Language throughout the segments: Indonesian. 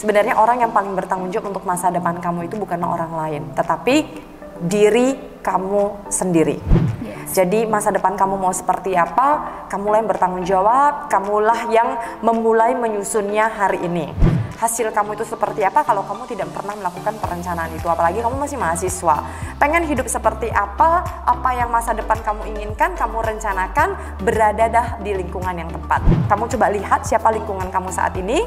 sebenarnya orang yang paling bertanggung jawab untuk masa depan kamu itu bukan orang lain, tetapi diri kamu sendiri. Jadi masa depan kamu mau seperti apa, kamulah yang bertanggung jawab, kamulah yang memulai menyusunnya hari ini. Hasil kamu itu seperti apa kalau kamu tidak pernah melakukan perencanaan itu, apalagi kamu masih mahasiswa. Pengen hidup seperti apa yang masa depan kamu inginkan, kamu rencanakan, berada dah di lingkungan yang tepat. Kamu coba lihat siapa lingkungan kamu saat ini,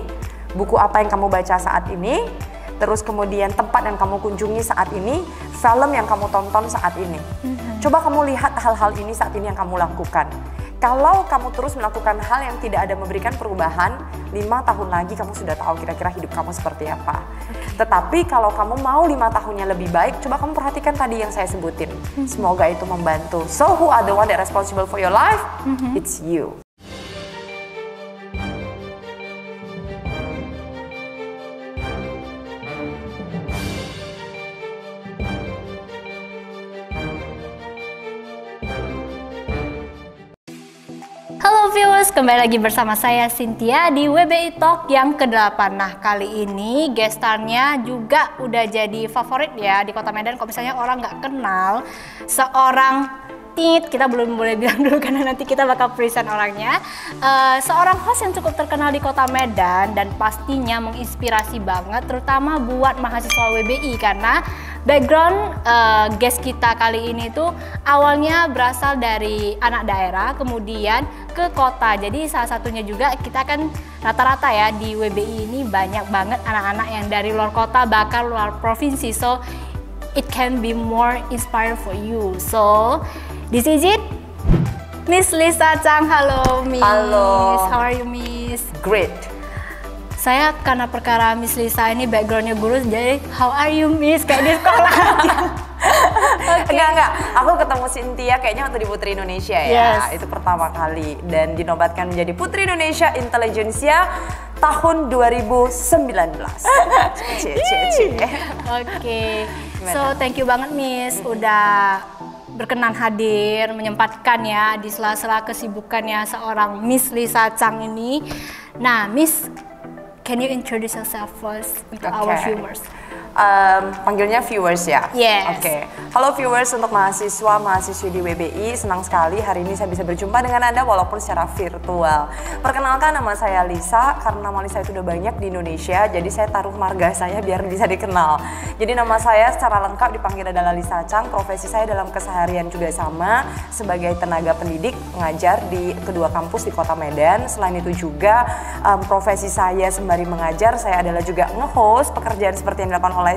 buku apa yang kamu baca saat ini, terus kemudian tempat yang kamu kunjungi saat ini, film yang kamu tonton saat ini. Coba kamu lihat hal-hal ini saat ini yang kamu lakukan. Kalau kamu terus melakukan hal yang tidak ada memberikan perubahan, 5 tahun lagi kamu sudah tahu kira-kira hidup kamu seperti apa. Tetapi kalau kamu mau 5 tahunnya lebih baik, coba kamu perhatikan tadi yang saya sebutin. Semoga itu membantu. So who are the one that responsible for your life? It's you. Halo viewers, kembali lagi bersama saya Cynthia di WBI Talk yang ke-8. Nah, kali ini guest star-nya juga udah jadi favorit ya di Kota Medan. Kalau misalnya orang nggak kenal seorang kita belum boleh bilang dulu karena nanti kita bakal present orangnya. Seorang host yang cukup terkenal di Kota Medan dan pastinya menginspirasi banget, terutama buat mahasiswa WBI karena background guest kita kali ini tuh awalnya berasal dari anak daerah, kemudian ke kota. Jadi salah satunya juga kita kan rata-rata ya di WBI ini banyak banget anak-anak yang dari luar kota bahkan luar provinsi. So it can be more inspired for you. So this is it. Miss Lisa Chang. Halo Miss. Halo. How are you Miss? Great. Saya karena perkara Miss Lisa ini backgroundnya guru, jadi how are you Miss? Kayak di sekolah aja. Enggak. Aku ketemu Cynthia kayaknya waktu di Putri Indonesia ya. Itu pertama kali dan dinobatkan menjadi Putri Indonesia Intelligentsia tahun 2019. Oke. So thank you banget Miss udah berkenan hadir, menyempatkan ya di sela-sela kesibukannya seorang Miss Lisa Chang ini. Nah, Miss, can you introduce yourself first untuk our viewers? Panggilnya viewers ya? Yes. Oke. Halo viewers, untuk mahasiswa-mahasiswi di WBI, senang sekali hari ini saya bisa berjumpa dengan Anda walaupun secara virtual. Perkenalkan, nama saya Lisa, karena nama Lisa itu udah banyak di Indonesia, jadi saya taruh marga saya biar bisa dikenal. Jadi nama saya secara lengkap dipanggil adalah Lisa Chang, profesi saya dalam keseharian juga sama, sebagai tenaga pendidik, mengajar di kedua kampus di Kota Medan. Selain itu juga profesi saya sembari mengajar, saya adalah juga nge-host pekerjaan seperti yang dilakukan oleh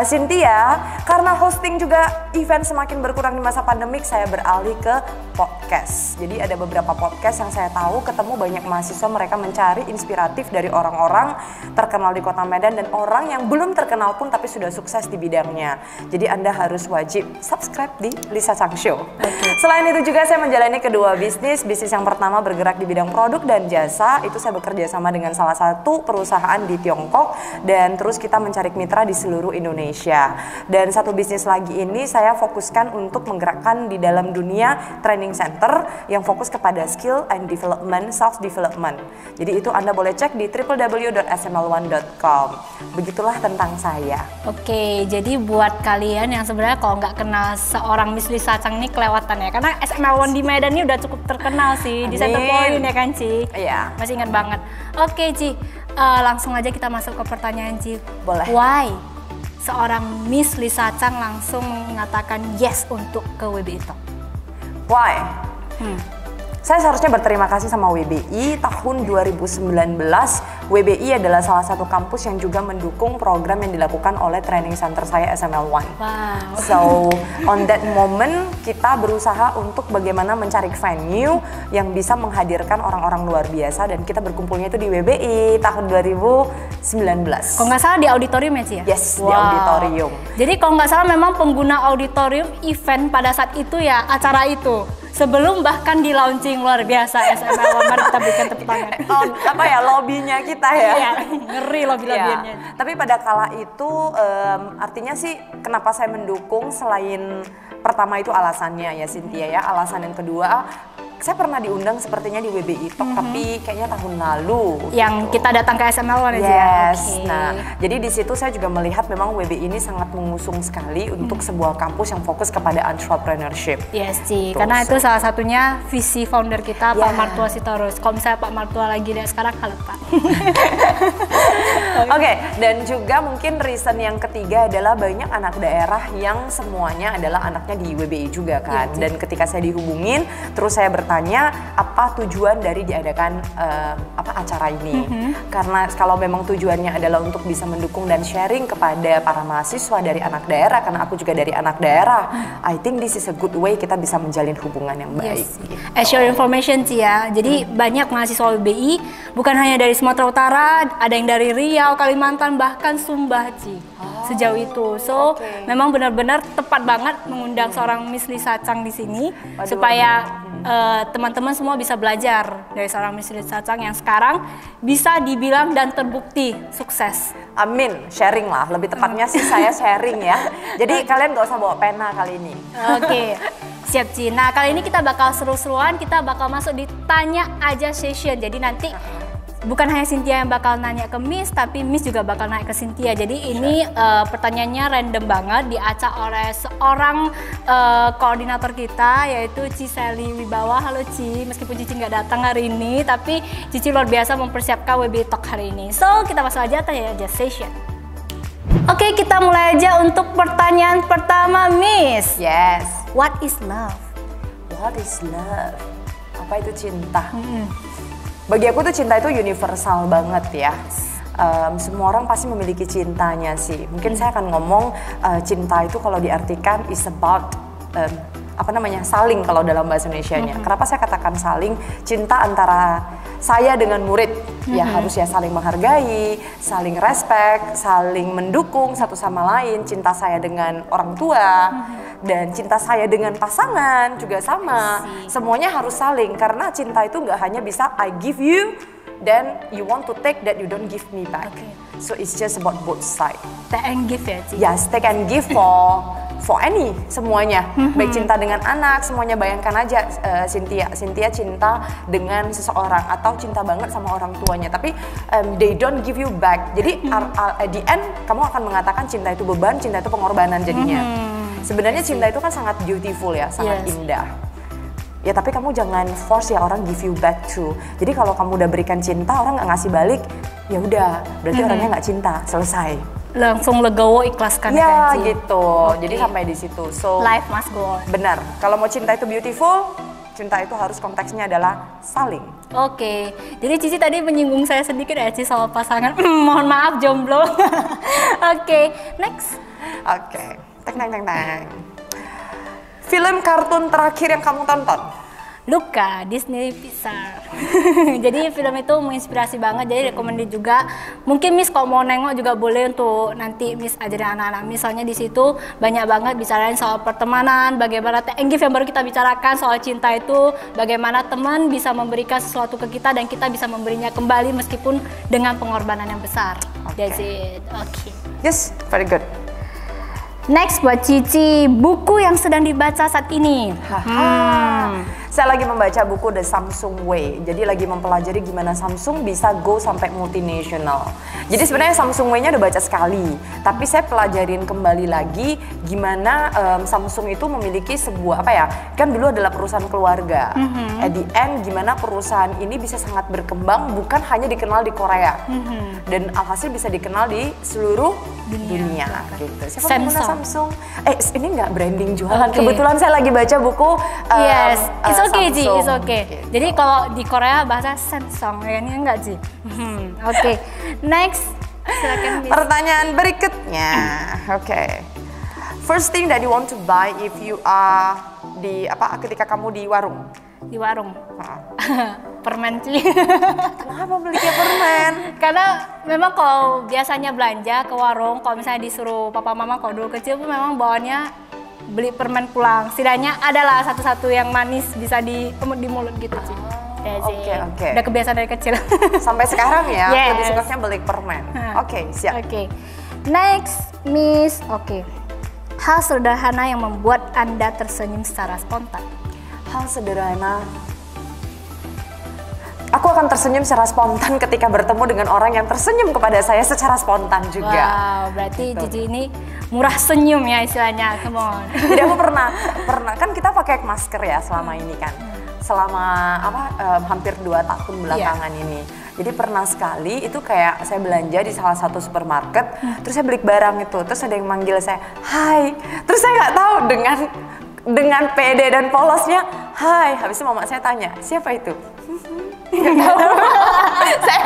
Cynthia. Karena hosting juga event semakin berkurang di masa pandemik, saya beralih ke podcast. Jadi ada beberapa podcast yang saya tahu ketemu banyak mahasiswa, mereka mencari inspiratif dari orang-orang terkenal di Kota Medan dan orang yang belum terkenal pun tapi sudah sukses di bidangnya. Jadi Anda harus wajib subscribe di Lisa Chang Show. Selain itu juga saya menjalani kedua bisnis. Bisnis yang pertama bergerak di bidang produk dan jasa. Itu saya bekerja sama dengan salah satu perusahaan di Tiongkok dan terus kita mencari mitra di seluruh Indonesia. Dan satu bisnis lagi ini saya fokuskan untuk menggerakkan di dalam dunia training center yang fokus kepada skill and development, self development. Jadi itu Anda boleh cek di www.sml1.com. Begitulah tentang saya. Oke, jadi buat kalian yang sebenarnya kalau nggak kenal seorang Miss Lisa Chang ini kelewatan ya, karena SML1 di Medan ini udah cukup terkenal sih. Di Center Point ya kan Ci? Iya. Masih ingat banget. Oke Ci, langsung aja kita masuk ke pertanyaan Ci. Boleh. Why seorang Miss Lisa Chang langsung mengatakan yes untuk ke WBI Talk? Why? Saya seharusnya berterima kasih sama WBI. Tahun 2019, WBI adalah salah satu kampus yang juga mendukung program yang dilakukan oleh training center saya SML1. Wow. So, on that moment, kita berusaha untuk bagaimana mencari venue yang bisa menghadirkan orang-orang luar biasa dan kita berkumpulnya itu di WBI tahun 2019. Kalau nggak salah di auditorium ya Ci ya? Yes, di auditorium. Jadi kalau nggak salah memang pengguna auditorium event pada saat itu ya, acara itu. Sebelum bahkan di launching luar biasa SML1, mari kita berikan tepuk tangan. Apa ya, lobbynya kita ya. Iya, ngeri lobby-lobbynya. Ya. Tapi pada kala itu artinya sih kenapa saya mendukung selain pertama itu alasannya ya Cynthia ya. Alasan yang kedua, saya pernah diundang sepertinya di WBI Talk, tapi kayaknya tahun lalu. Yang gitu. kita datang ke SML One Yes. ya. Okay. Nah, jadi di situ saya juga melihat memang WBI ini sangat mengusung sekali untuk sebuah kampus yang fokus kepada entrepreneurship. Yes, Ci. Karena itu salah satunya visi founder kita, Pak Martua Sitorus. Kalau misalnya Pak Martua lagi lihat sekarang, halo Pak. Oke, dan juga mungkin reason yang ketiga adalah banyak anak daerah yang semuanya adalah anaknya di WBI juga kan. Iya, dan ketika saya dihubungin, terus saya bertanya apa tujuan dari diadakan acara ini. Karena kalau memang tujuannya adalah untuk bisa mendukung dan sharing kepada para mahasiswa dari anak daerah, karena aku juga dari anak daerah, I think this is a good way kita bisa menjalin hubungan yang baik. Yes. As your information Ci ya, jadi banyak mahasiswa WBI bukan hanya dari Sumatera Utara, ada yang dari Riau, Kalimantan, bahkan Sumba Ci. Sejauh itu, so memang benar-benar tepat banget mengundang seorang Miss Lisa Chang di sini supaya teman-teman semua bisa belajar dari seorang Miss Lisa Chang yang sekarang bisa dibilang dan terbukti sukses. Amin, sharing lah, lebih tepatnya sih saya sharing ya. Jadi kalian gak usah bawa pena kali ini. Oke. Siap Ci. Nah kali ini kita bakal seru-seruan, kita bakal masuk di tanya aja session. Jadi nanti bukan hanya Cynthia yang bakal nanya ke Miss, tapi Miss juga bakal nanya ke Cynthia. Jadi ini pertanyaannya random banget, diacak oleh seorang koordinator kita, yaitu Ci Sally Wibawa. Halo Ci, meskipun Cici nggak datang hari ini, tapi Cici luar biasa mempersiapkan WBI Talk hari ini. So kita masuk aja tanya aja session. Oke, kita mulai aja untuk pertanyaan pertama, Miss. Yes. What is love? What is love? Apa itu cinta? Bagi aku tuh cinta itu universal banget ya. Semua orang pasti memiliki cintanya sih. Mungkin saya akan ngomong cinta itu kalau diartikan is about saling kalau dalam bahasa Indonesianya. Kenapa saya katakan saling? Cinta antara saya dengan murid ya harus ya saling menghargai, saling respect, saling mendukung satu sama lain. Cinta saya dengan orang tua dan cinta saya dengan pasangan juga sama. Semuanya harus saling karena cinta itu nggak hanya bisa I give you then you want to take that you don't give me back. So it's just about both side. Take and give ya Ci? Yes, take and give for any semuanya. Baik cinta dengan anak, semuanya bayangkan aja Cynthia cinta dengan seseorang atau cinta banget sama orang tuanya, tapi they don't give you back. Jadi at the end kamu akan mengatakan cinta itu beban, cinta itu pengorbanan jadinya. Sebenarnya cinta itu kan sangat beautiful ya, sangat indah. Ya tapi kamu jangan force ya orang give you back too. Jadi kalau kamu udah berikan cinta, orang nggak ngasih balik, ya udah berarti orangnya nggak cinta, selesai. Langsung legowo, ikhlaskan ya gitu. Jadi sampai di situ. So life must go on. Benar. Kalau mau cinta itu beautiful, cinta itu harus konteksnya adalah saling. Oke. Jadi Cici tadi menyinggung saya sedikit ya Ci soal pasangan. Mohon maaf jomblo. Oke, next. Oke. Teng. Film kartun terakhir yang kamu tonton? Luca, Disney Pixar. Jadi film itu menginspirasi banget, jadi recommended juga. Mungkin Miss kalau mau nengok juga boleh untuk nanti Miss ajarin anak-anak. Misalnya di situ banyak banget bicarain soal pertemanan, bagaimana give yang baru kita bicarakan soal cinta itu, bagaimana teman bisa memberikan sesuatu ke kita dan kita bisa memberinya kembali meskipun dengan pengorbanan yang besar. That's it. Okay. Yes, very good. Next buat Cici, buku yang sedang dibaca saat ini. Saya lagi membaca buku The Samsung Way. Jadi lagi mempelajari gimana Samsung bisa go sampai multinational. Jadi sebenarnya Samsung Way-nya udah baca sekali, tapi saya pelajarin kembali lagi gimana Samsung itu memiliki sebuah kan dulu adalah perusahaan keluarga. At the end gimana perusahaan ini bisa sangat berkembang, bukan hanya dikenal di Korea. Dan alhasil bisa dikenal di seluruh dunia gitu. Siapa pengguna Samsung? Ini nggak branding jualan. Kebetulan saya lagi baca buku yes, it's okay Ji, Samsung. it's okay. Gitu. Jadi kalau di Korea bahasa Samsung, ya ini enggak Ji. Oke, next. Silakan Miss. Pertanyaan berikutnya. Oke. First thing that you want to buy if you are ketika kamu di warung? Di warung. Permen Ci. Kenapa beli permen? Karena memang kalau biasanya belanja ke warung, kalau misalnya disuruh papa mama kalau dulu kecil tuh memang bawaannya beli permen pulang. Setidaknya adalah satu-satu yang manis bisa di mulut gitu Ci. Oke. Udah kebiasaan dari kecil. Sampai sekarang ya, yes. lebih sukanya beli permen. Oke, siap. Oke. Next, Miss. Oke. Hal sederhana yang membuat Anda tersenyum secara spontan. Hal sederhana Aku akan tersenyum secara spontan ketika bertemu dengan orang yang tersenyum kepada saya secara spontan juga. Wow, berarti Cici ini murah senyum ya istilahnya, come on. Jadi aku pernah kan kita pakai masker ya selama ini kan. Selama hampir 2 tahun belakangan ini. Jadi pernah sekali itu kayak saya belanja di salah satu supermarket, terus saya beli barang itu, terus ada yang manggil saya, "Hai." Terus saya nggak tahu dengan pede dan polosnya, "Hai." Habis itu mama saya tanya, "Siapa itu?" Saya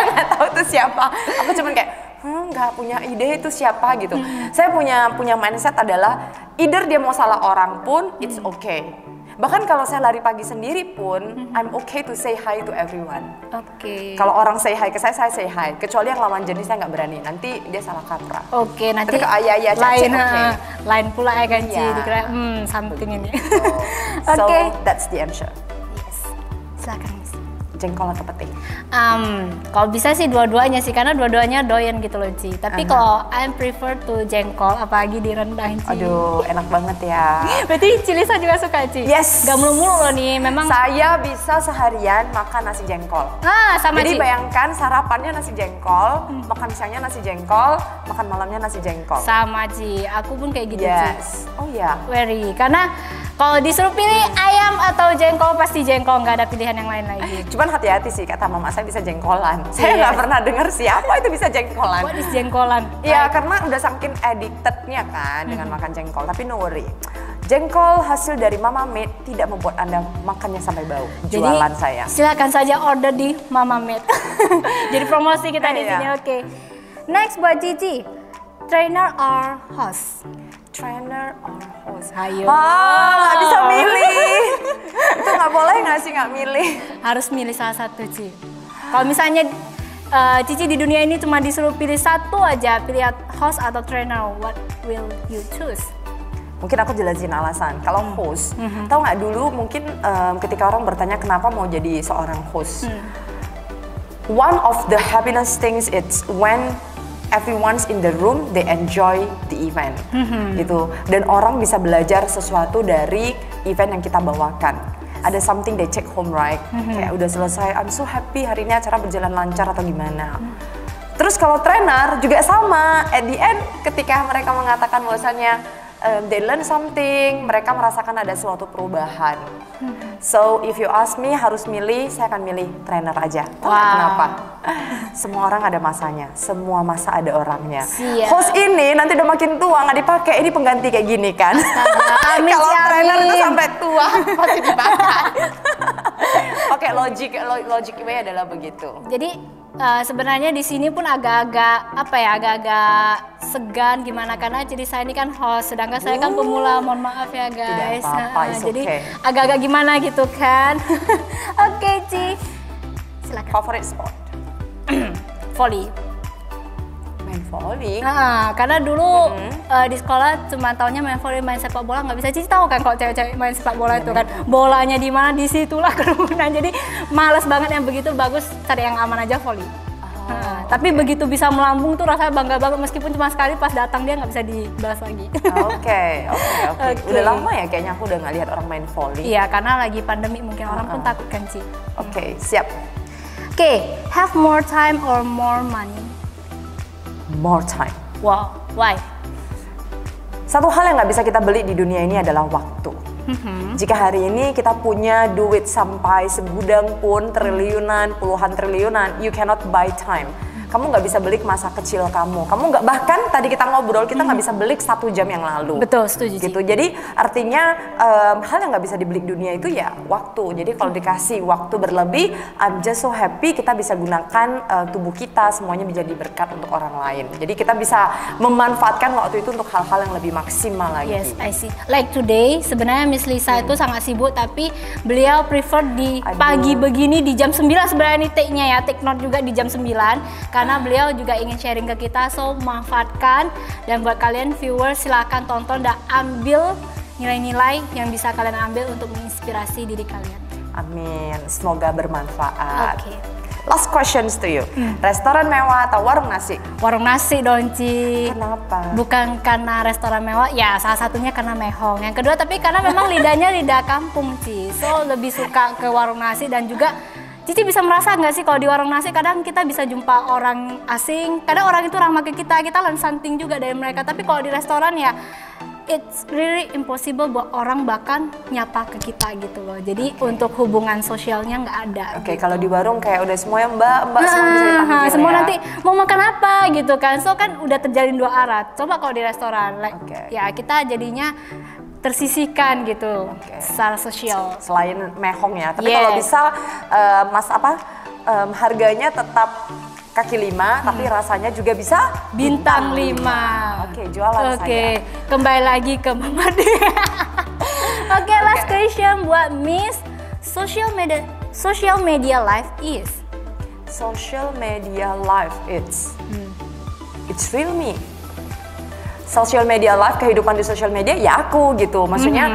nggak tahu itu siapa. Aku cuman kayak nggak punya ide itu siapa gitu. Saya punya mindset adalah either dia mau salah orang pun it's okay. Bahkan kalau saya lari pagi sendiri pun, I'm okay to say hi to everyone. Oke. Kalau orang say hi ke saya say hi. Kecuali yang lawan jenis saya nggak berani. Nanti dia salah kaprah. Oke, nanti ke ayah lain, okay. Lain pula ya kan Ci, Iya. dikira something ini. So Oke. that's the answer. Yes. Silakan Miss. Jengkol atau pete? Kalau bisa sih dua-duanya sih, karena dua-duanya doyan gitu loh Ci. Tapi kalau I prefer to jengkol, apalagi direndahin Ci. Aduh, enak banget ya. Berarti Cilisa juga suka Ci? Yes. Gak mulu-mulu loh nih, memang. Saya bisa seharian makan nasi jengkol. Sama Jadi Ci. bayangkan sarapannya nasi jengkol, makan siangnya nasi jengkol, makan malamnya nasi jengkol. Sama Ci, aku pun kayak gitu Ci. Yes. Oh ya. Very, karena kalau disuruh pilih ayam atau jengkol, pasti jengkol, nggak ada pilihan yang lain lagi. Cuman hati-hati sih, kata mama saya bisa jengkolan. Saya nggak pernah dengar siapa itu bisa jengkolan. What is jengkolan? Ya karena udah saking addicted-nya kan dengan makan jengkol. Tapi no worry, jengkol hasil dari Mama Made tidak membuat Anda makannya sampai bau. Jualan Jadi, saya. silakan saja order di Mama Made. Jadi promosi kita di sini, oke. Next buat Cici, trainer or host? Trainer or host? Ayo. Nggak bisa milih. Itu nggak boleh nggak sih nggak milih? Harus milih salah satu Ci. Kalau misalnya Cici di dunia ini cuma disuruh pilih satu aja, pilih host atau trainer, what will you choose? Mungkin aku jelasin alasan. Kalau host, tahu nggak dulu mungkin ketika orang bertanya kenapa mau jadi seorang host. One of the happiness things it's when everyone's in the room, they enjoy the event, gitu. Dan orang bisa belajar sesuatu dari event yang kita bawakan. Ada something they take home, right? Kayak udah selesai, I'm so happy hari ini acara berjalan lancar atau gimana. Terus kalau trainer juga sama, at the end ketika mereka mengatakan bahwasannya they learn something, mereka merasakan ada suatu perubahan. So if you ask me harus milih, saya akan milih trainer aja. Kenapa? Semua orang ada masanya, semua masa ada orangnya. Siap. Host ini nanti udah makin tua nggak dipakai, ini pengganti kayak gini kan? Kalau trainer itu sampai tua pasti dipakai. Oke, logik way adalah begitu. Jadi sebenarnya di sini pun agak-agak agak-agak segan gimana, karena jadi saya ini kan host, sedangkan saya kan pemula, mohon maaf ya guys. Tidak apa-apa, jadi okay. agak-agak gimana gitu kan. Oke Ci, silakan. Favorite sport? Volley. Main volley? Karena dulu di sekolah cuma taunya main volley, main sepak bola nggak bisa. Cici tahu kan kalau cewek-cewek main sepak bola itu kan bolanya di mana, di situlah kerumunan. Jadi males banget, yang begitu bagus cari yang aman aja volley. Tapi begitu bisa melambung tuh rasanya bangga banget, meskipun cuma sekali pas datang dia nggak bisa dibalas lagi. Oke. Udah lama ya kayaknya aku udah nggak lihat orang main volley. Iya, karena lagi pandemi mungkin orang pun takut kan Ci. Oke, siap. Oke, have more time or more money? More time. Wow, why? Satu hal yang nggak bisa kita beli di dunia ini adalah waktu. Jika hari ini kita punya duit sampai segudang pun, triliunan, puluhan triliunan, you cannot buy time. Kamu nggak bisa beli masa kecil kamu. Kamu nggak, bahkan tadi kita ngobrol, kita nggak bisa beli 1 jam yang lalu. Betul, setuju. Gitu. Jadi artinya hal yang nggak bisa dibeli di dunia itu ya waktu. Jadi kalau dikasih waktu berlebih, I'm just so happy kita bisa gunakan tubuh kita semuanya menjadi berkat untuk orang lain. Jadi kita bisa memanfaatkan waktu itu untuk hal-hal yang lebih maksimal lagi. Yes, I see. Like today, sebenarnya Miss Lisa itu sangat sibuk, tapi beliau prefer di pagi begini di jam 9 sebenarnya nih take-nya ya, take note juga di jam 9. Karena beliau juga ingin sharing ke kita, so manfaatkan. Dan buat kalian viewers, silakan tonton dan ambil nilai-nilai yang bisa kalian ambil untuk menginspirasi diri kalian. Amin, semoga bermanfaat. Oke. Last questions to you. Restoran mewah atau warung nasi? Warung nasi dong Ci. Kenapa? Bukan karena restoran mewah, ya salah satunya karena mehong. Yang kedua tapi karena memang lidahnya lidah kampung Ci, so lebih suka ke warung nasi. Dan juga Cici bisa merasa nggak sih kalau di warung nasi kadang kita bisa jumpa orang asing, kadang orang itu ramah ke kita learn something juga dari mereka. Tapi kalau di restoran ya it's really impossible buat orang bahkan nyapa ke kita gitu loh. Jadi untuk hubungan sosialnya nggak ada. Oke, gitu. kalau di warung kayak udah semua mbak semua bisa dipanggil semua ya. nanti mau makan apa gitu kan. So kan udah terjalin dua arah. Coba kalau di restoran, ya kita jadinya tersisihkan gitu secara sosial. Selain mehong ya, tapi kalau bisa harganya tetap kaki 5, tapi rasanya juga bisa bintang 5. Oke, jualan saya. Kembali lagi ke Mama Dia. Oke, last question buat Miss. Social media life is. Social media life it's real me. Social media life, kehidupan di social media ya aku gitu. Maksudnya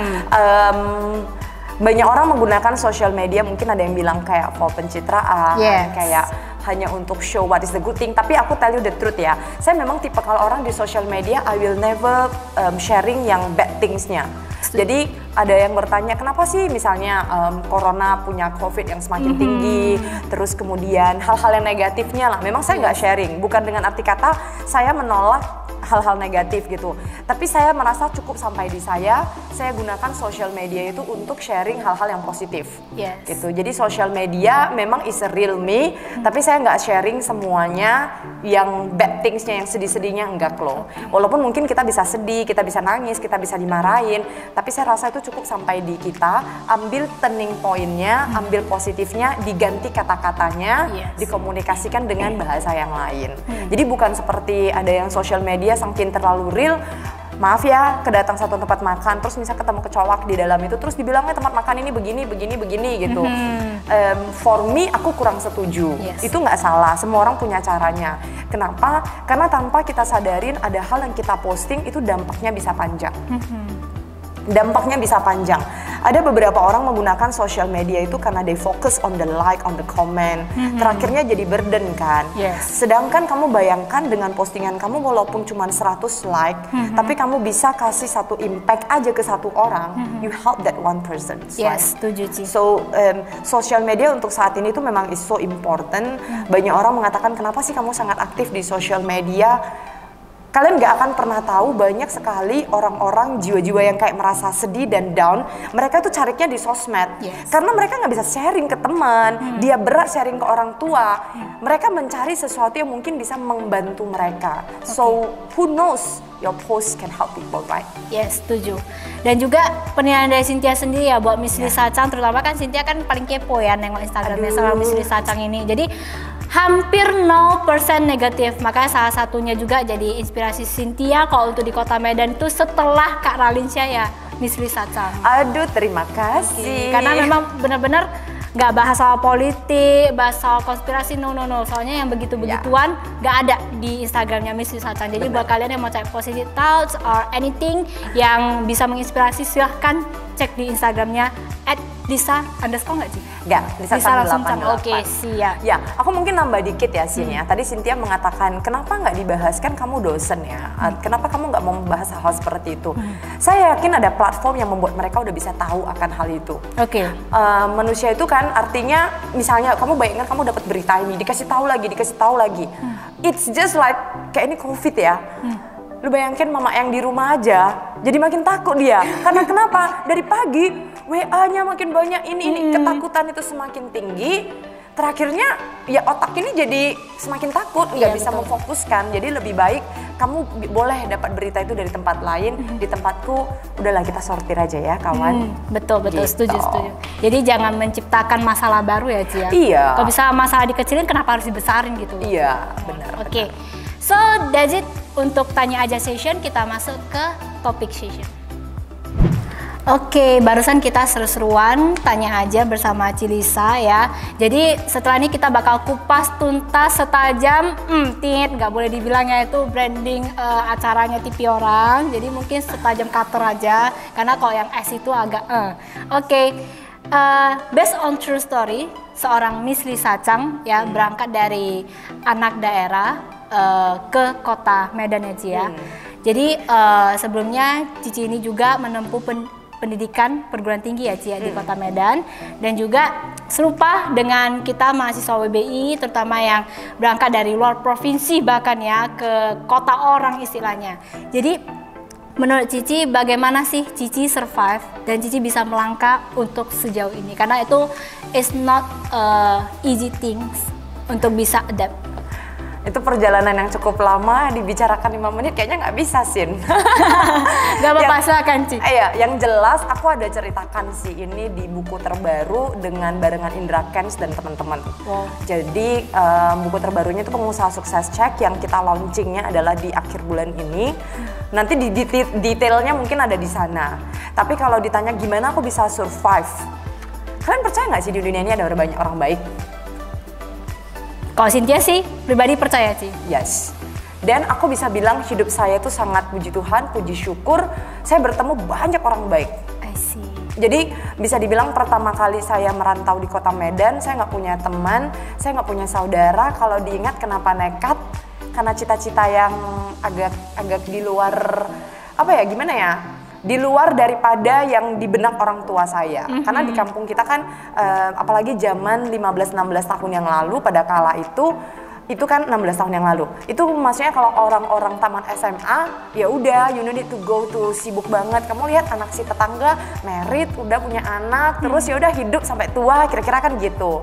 banyak orang menggunakan social media, mungkin ada yang bilang kayak for pencitraan, kayak hanya untuk show what is the good thing. Tapi aku tell you the truth ya, saya memang tipe kalau orang di social media I will never sharing yang bad thingsnya. Jadi ada yang bertanya kenapa sih misalnya corona punya covid yang semakin tinggi, terus kemudian hal-hal yang negatifnya lah. Memang saya nggak sharing, bukan dengan arti kata saya menolak hal-hal negatif gitu. Tapi saya merasa cukup sampai di saya gunakan social media itu untuk sharing hal-hal yang positif. Gitu. Jadi social media memang is a real me, tapi saya nggak sharing semuanya yang bad thingsnya, yang sedih-sedihnya enggak loh. Walaupun mungkin kita bisa sedih, kita bisa nangis, kita bisa dimarahin, tapi saya rasa itu cukup sampai di kita, ambil turning point-nya, ambil positifnya, diganti kata-katanya, dikomunikasikan dengan bahasa yang lain. Jadi bukan seperti ada yang social media saking terlalu real, maaf ya, kedatang satu tempat makan, terus misal ketemu kecoak di dalam itu, terus dibilangnya tempat makan ini begini gitu. For me, aku kurang setuju. Itu nggak salah, semua orang punya caranya. Kenapa? Karena tanpa kita sadarin ada hal yang kita posting itu dampaknya bisa panjang. Dampaknya bisa panjang. Ada beberapa orang menggunakan social media itu karena they focus on the like, on the comment. Terakhirnya jadi burden kan. Sedangkan kamu bayangkan dengan postingan kamu walaupun cuma 100 like, tapi kamu bisa kasih satu impact aja ke satu orang, you help that one person. Setuju Ci. So social media untuk saat ini tuh memang is so important. Banyak orang mengatakan kenapa sih kamu sangat aktif di social media? Kalian gak akan pernah tahu banyak sekali orang-orang jiwa-jiwa yang kayak merasa sedih dan down, mereka tuh carinya di sosmed. Karena mereka gak bisa sharing ke teman, dia berat sharing ke orang tua. Mereka mencari sesuatu yang mungkin bisa membantu mereka. So who knows, your post can help people, right? Setuju. Dan juga penilaian dari Cynthia sendiri ya buat Miss Lisa Chang, terutama kan Cynthia kan paling kepo ya nengok Instagramnya sama Miss Lisa Chang ini. Jadi hampir 0% negatif, makanya salah satunya juga jadi inspirasi Cynthia kalau untuk di Kota Medan itu setelah Kak Ralinsyah ya, Miss Lisa Chang. Aduh, terima kasih. Karena memang benar-benar nggak bahas soal politik, bahas soal konspirasi, no. Soalnya yang begitu-begituan nggak ada di Instagramnya Miss Lisa Chang. Jadi buat kalian yang mau cek positive thoughts or anything yang bisa menginspirasi, silahkan cek di Instagramnya @Lisa_ nggak sih? Nggak, Lisa langsung 88. Oke, siap. Ya, aku mungkin nambah dikit ya Sin ya. Tadi Cynthia mengatakan kenapa nggak dibahas, kan kamu dosen ya. Kenapa kamu nggak mau membahas hal seperti itu? Saya yakin ada platform yang membuat mereka udah bisa tahu akan hal itu. Manusia itu kan artinya misalnya kamu bayangkan kamu dapat berita ini, dikasih tahu lagi. It's just like kayak ini COVID ya. Lu bayangin mama yang di rumah aja jadi makin takut dia. Karena kenapa? Dari pagi WA-nya makin banyak, ini ketakutan itu semakin tinggi. Terakhirnya ya otak ini jadi semakin takut, nggak bisa memfokuskan. Jadi lebih baik kamu boleh dapat berita itu dari tempat lain. Di tempatku udahlah kita sortir aja ya kawan. Betul, gitu. setuju. Jadi jangan menciptakan masalah baru ya Cia. Iya. Kalau bisa masalah dikecilin kenapa harus dibesarin gitu? Iya, benar. Oke. So that's it untuk tanya aja session, kita masuk ke topik session. Oke, barusan kita seru-seruan tanya aja bersama Cilisa ya. Jadi setelah ini kita bakal kupas tuntas setajam nggak boleh dibilangnya itu branding acaranya TV orang. Jadi mungkin setajam cutter aja, karena kalau yang S itu agak based on true story, seorang Miss Lisa Chang ya berangkat dari anak daerah ke Kota Medan ya Ci ya. Jadi sebelumnya Cici ini juga menempuh pendidikan perguruan tinggi ya Ci ya, di Kota Medan, dan juga serupa dengan kita mahasiswa WBI terutama yang berangkat dari luar provinsi bahkan ya ke kota orang istilahnya. Jadi menurut Cici bagaimana sih Cici survive dan Cici bisa melangkah untuk sejauh ini, karena itu is not easy things untuk bisa adapt. Itu perjalanan yang cukup lama, dibicarakan 5 menit kayaknya nggak bisa, Sin. Gak apa-apa, silakan Ci. Iya, yang jelas aku ada ceritakan sih ini di buku terbaru dengan barengan Indra Kents dan teman-teman. Wow. Jadi buku terbarunya itu Pengusaha Sukses Check yang kita launchingnya adalah di akhir bulan ini. Nanti di detailnya mungkin ada di sana. Tapi kalau ditanya gimana aku bisa survive, kalian percaya nggak sih di dunia ini ada banyak orang baik? Kalau Cynthia sih pribadi percaya Ci. Yes. Dan aku bisa bilang hidup saya itu sangat puji Tuhan, puji syukur, saya bertemu banyak orang baik. I see. Jadi bisa dibilang pertama kali saya merantau di Kota Medan, saya nggak punya teman, saya nggak punya saudara. Kalau diingat kenapa nekat? Karena cita-cita yang agak di luar, apa ya, gimana ya? Di luar daripada yang di benak orang tua saya. Karena di kampung kita kan, apalagi zaman 15-16 tahun yang lalu pada kala itu kan 16 tahun yang lalu. Itu maksudnya kalau orang-orang taman SMA, ya udah you need to go to sibuk banget. Kamu lihat anak si tetangga married, udah punya anak, terus ya udah hidup sampai tua, kira-kira kan gitu.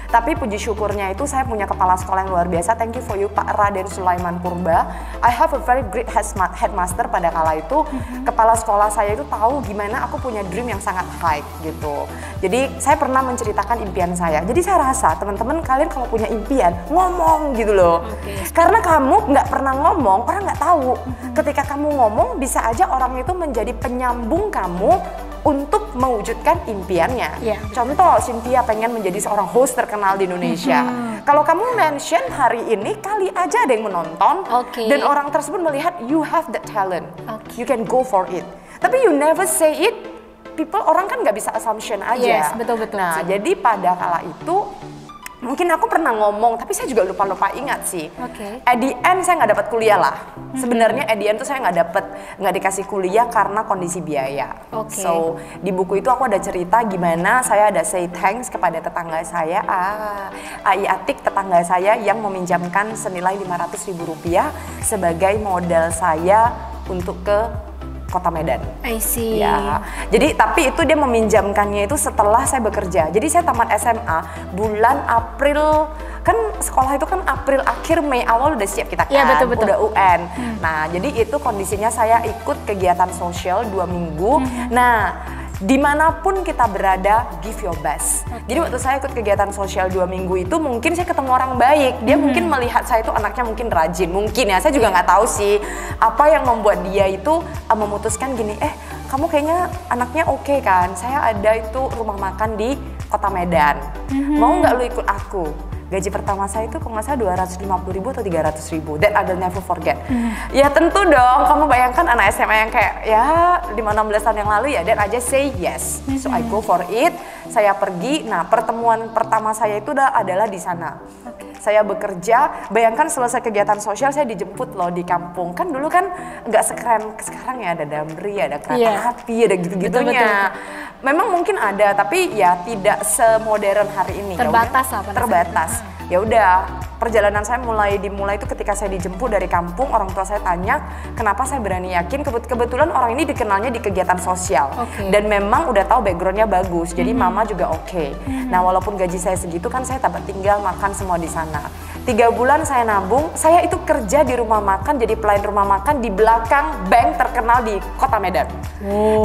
Tapi puji syukurnya itu saya punya kepala sekolah yang luar biasa. Thank you for you Pak Raden Sulaiman Purba. I have a very great headmaster pada kala itu. Kepala sekolah saya itu tahu gimana aku punya dream yang sangat high gitu. Jadi saya pernah menceritakan impian saya. Jadi saya rasa teman-teman kalian kalau punya impian ngomong gitu loh. Karena kamu nggak pernah ngomong, orang nggak tahu. Ketika kamu ngomong bisa aja orang itu menjadi penyambung kamu untuk mewujudkan impiannya. Contoh, Cynthia pengen menjadi seorang host terkenal di Indonesia. Kalau kamu mention hari ini, kali aja ada yang menonton, dan orang tersebut melihat you have the talent, you can go for it. Tapi you never say it, orang kan nggak bisa assumption aja. Yes, betul-betul. Nah, jadi pada kala itu, mungkin aku pernah ngomong, tapi saya juga lupa ingat sih. At the end saya nggak dapat kuliah lah. Sebenarnya at the end tuh saya nggak dikasih kuliah karena kondisi biaya. So di buku itu aku ada cerita gimana saya ada say thanks kepada tetangga saya, Ai Atik, tetangga saya yang meminjamkan senilai Rp500.000 sebagai modal saya untuk ke Kota Medan. I see. Ya, jadi tapi itu dia meminjamkannya itu setelah saya bekerja. Jadi saya tamat SMA bulan April, kan sekolah itu kan April akhir Mei awal udah siap kita kan, betul. udah UN. Nah, jadi itu kondisinya saya ikut kegiatan sosial 2 minggu. Nah, dimanapun kita berada, give your best. Jadi waktu saya ikut kegiatan sosial 2 minggu itu mungkin saya ketemu orang baik. Dia mungkin melihat saya itu anaknya mungkin rajin, mungkin ya, saya juga nggak tahu sih apa yang membuat dia itu memutuskan gini, kamu kayaknya anaknya oke kan, saya ada itu rumah makan di Kota Medan, mau nggak lu ikut aku? Gaji pertama saya itu kalau nggak salah 250.000 atau 300.000, that I will never forget. Ya tentu dong, kamu bayangkan anak SMA yang kayak ya 5-16 tahun yang lalu ya, dan aja say yes. So I go for it, saya pergi. Nah, pertemuan pertama saya itu adalah di sana. Saya bekerja, bayangkan selesai kegiatan sosial saya dijemput loh di kampung. Kan dulu kan nggak sekeren sekarang ya, ada Damri, ada kereta api, ada gitu-gitunya. Memang mungkin ada, tapi ya tidak semodern hari ini. Terbatas apa? Terbatas. Ya udah, perjalanan saya dimulai itu ketika saya dijemput dari kampung. Orang tua saya tanya kenapa saya berani yakin, kebetulan orang ini dikenalnya di kegiatan sosial dan memang udah tahu backgroundnya bagus, jadi mama juga Nah, walaupun gaji saya segitu kan saya dapat tinggal makan semua di sana. 3 bulan saya nabung, saya itu kerja di rumah makan, jadi pelayan rumah makan di belakang bank terkenal di Kota Medan.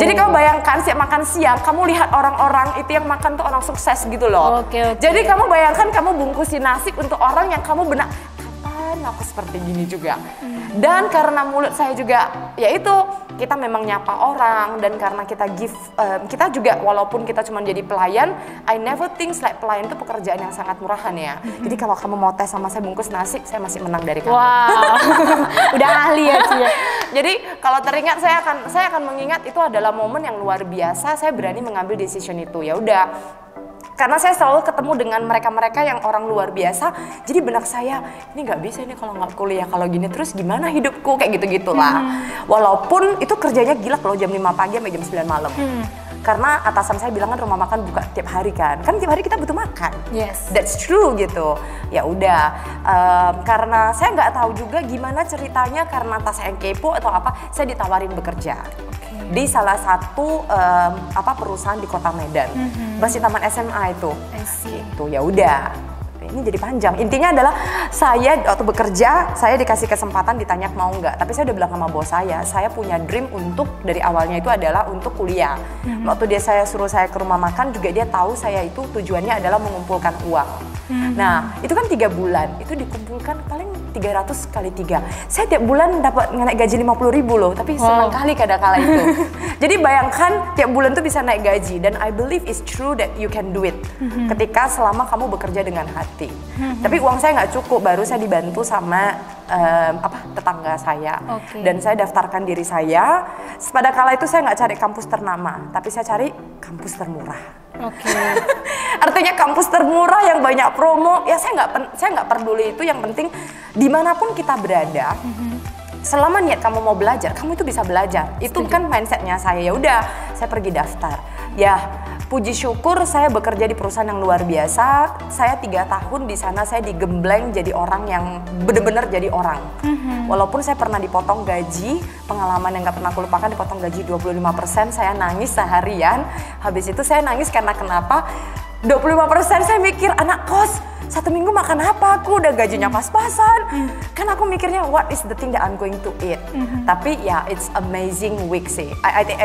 Jadi kamu bayangkan siap makan siang, kamu lihat orang-orang itu yang makan tuh orang sukses gitu loh. Jadi kamu bayangkan kamu bungkusin nasi untuk orang yang kamu kapan aku seperti gini juga. Dan karena mulut saya juga, yaitu kita memang nyapa orang, dan karena kita kita juga walaupun kita cuma jadi pelayan, I never think like pelayan itu pekerjaan yang sangat murahan ya. Jadi kalau kamu mau tes sama saya bungkus nasi, saya masih menang dari kamu. Wow, udah ahli ya Ci. Jadi kalau teringat saya akan mengingat itu adalah momen yang luar biasa. Saya berani mengambil decision itu. Ya udah. Karena saya selalu ketemu dengan mereka-mereka yang orang luar biasa. Jadi benak saya, ini nggak bisa ini kalau nggak kuliah, kalau gini terus gimana hidupku, kayak gitu-gitulah. Walaupun itu kerjanya gila kalau jam 5 pagi sampai jam 9 malam. Karena atasan saya bilang kan rumah makan buka tiap hari kan tiap hari kita butuh makan. Yes, that's true gitu. Ya udah, karena saya nggak tahu juga gimana ceritanya, karena atas saya yang kepo atau apa, saya ditawarin bekerja di salah satu perusahaan di Kota Medan, masih taman SMA itu. Itu ya udah. Ini jadi panjang. Intinya adalah saya waktu bekerja, saya dikasih kesempatan ditanya mau nggak. Tapi saya udah bilang sama bos saya punya dream untuk dari awalnya itu adalah untuk kuliah. Waktu saya suruh saya ke rumah makan juga dia tahu saya itu tujuannya adalah mengumpulkan uang. Nah itu kan 3 bulan, itu dikumpulkan paling 300 kali 3. Saya tiap bulan dapat naik gaji 50.000 loh, tapi senang kali kadang-kala itu. Jadi bayangkan tiap bulan tuh bisa naik gaji, dan I believe it's true that you can do it ketika selama kamu bekerja dengan hati. Tapi uang saya nggak cukup, baru saya dibantu sama tetangga saya, dan saya daftarkan diri saya. Pada kala itu saya nggak cari kampus ternama, tapi saya cari kampus termurah. Artinya kampus termurah yang banyak promo. Ya saya nggak peduli itu, yang penting dimanapun kita berada, selama niat kamu mau belajar, kamu itu bisa belajar. Itu kan mindsetnya saya. Ya udah, saya pergi daftar. Ya puji syukur saya bekerja di perusahaan yang luar biasa. Saya 3 tahun di sana, saya digembleng jadi orang yang bener-bener jadi orang. Walaupun saya pernah dipotong gaji, pengalaman yang gak pernah aku lupakan, dipotong gaji 25%, saya nangis seharian. Habis itu saya nangis karena kenapa? 25% saya mikir, anak kos, 1 minggu makan apa aku, udah gajinya pas-pasan. Kan aku mikirnya, what is the thing that I'm going to eat? Tapi ya, it's amazing week sih.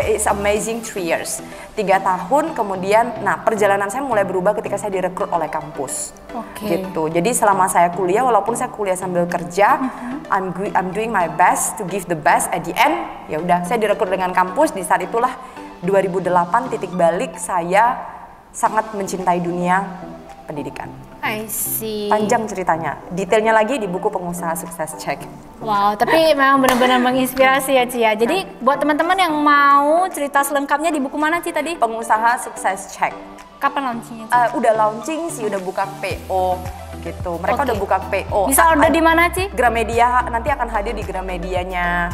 It's amazing 3 years. 3 tahun kemudian, nah perjalanan saya mulai berubah ketika saya direkrut oleh kampus. Gitu. Jadi selama saya kuliah, walaupun saya kuliah sambil kerja, I'm doing my best to give the best at the end. Ya udah, saya direkrut dengan kampus. Di saat itulah 2008 titik balik saya sangat mencintai dunia pendidikan. I see. Panjang ceritanya, detailnya lagi di buku Pengusaha Sukses Cek. Wow, tapi memang benar-benar menginspirasi ya Ci ya. Jadi buat teman-teman yang mau cerita selengkapnya di buku mana Ci tadi? Pengusaha Sukses Cek. Kapan launchingnya? Udah launching sih, udah buka PO gitu. Mereka udah buka PO. Bisa order di mana Ci? Gramedia, nanti akan hadir di Gramedianya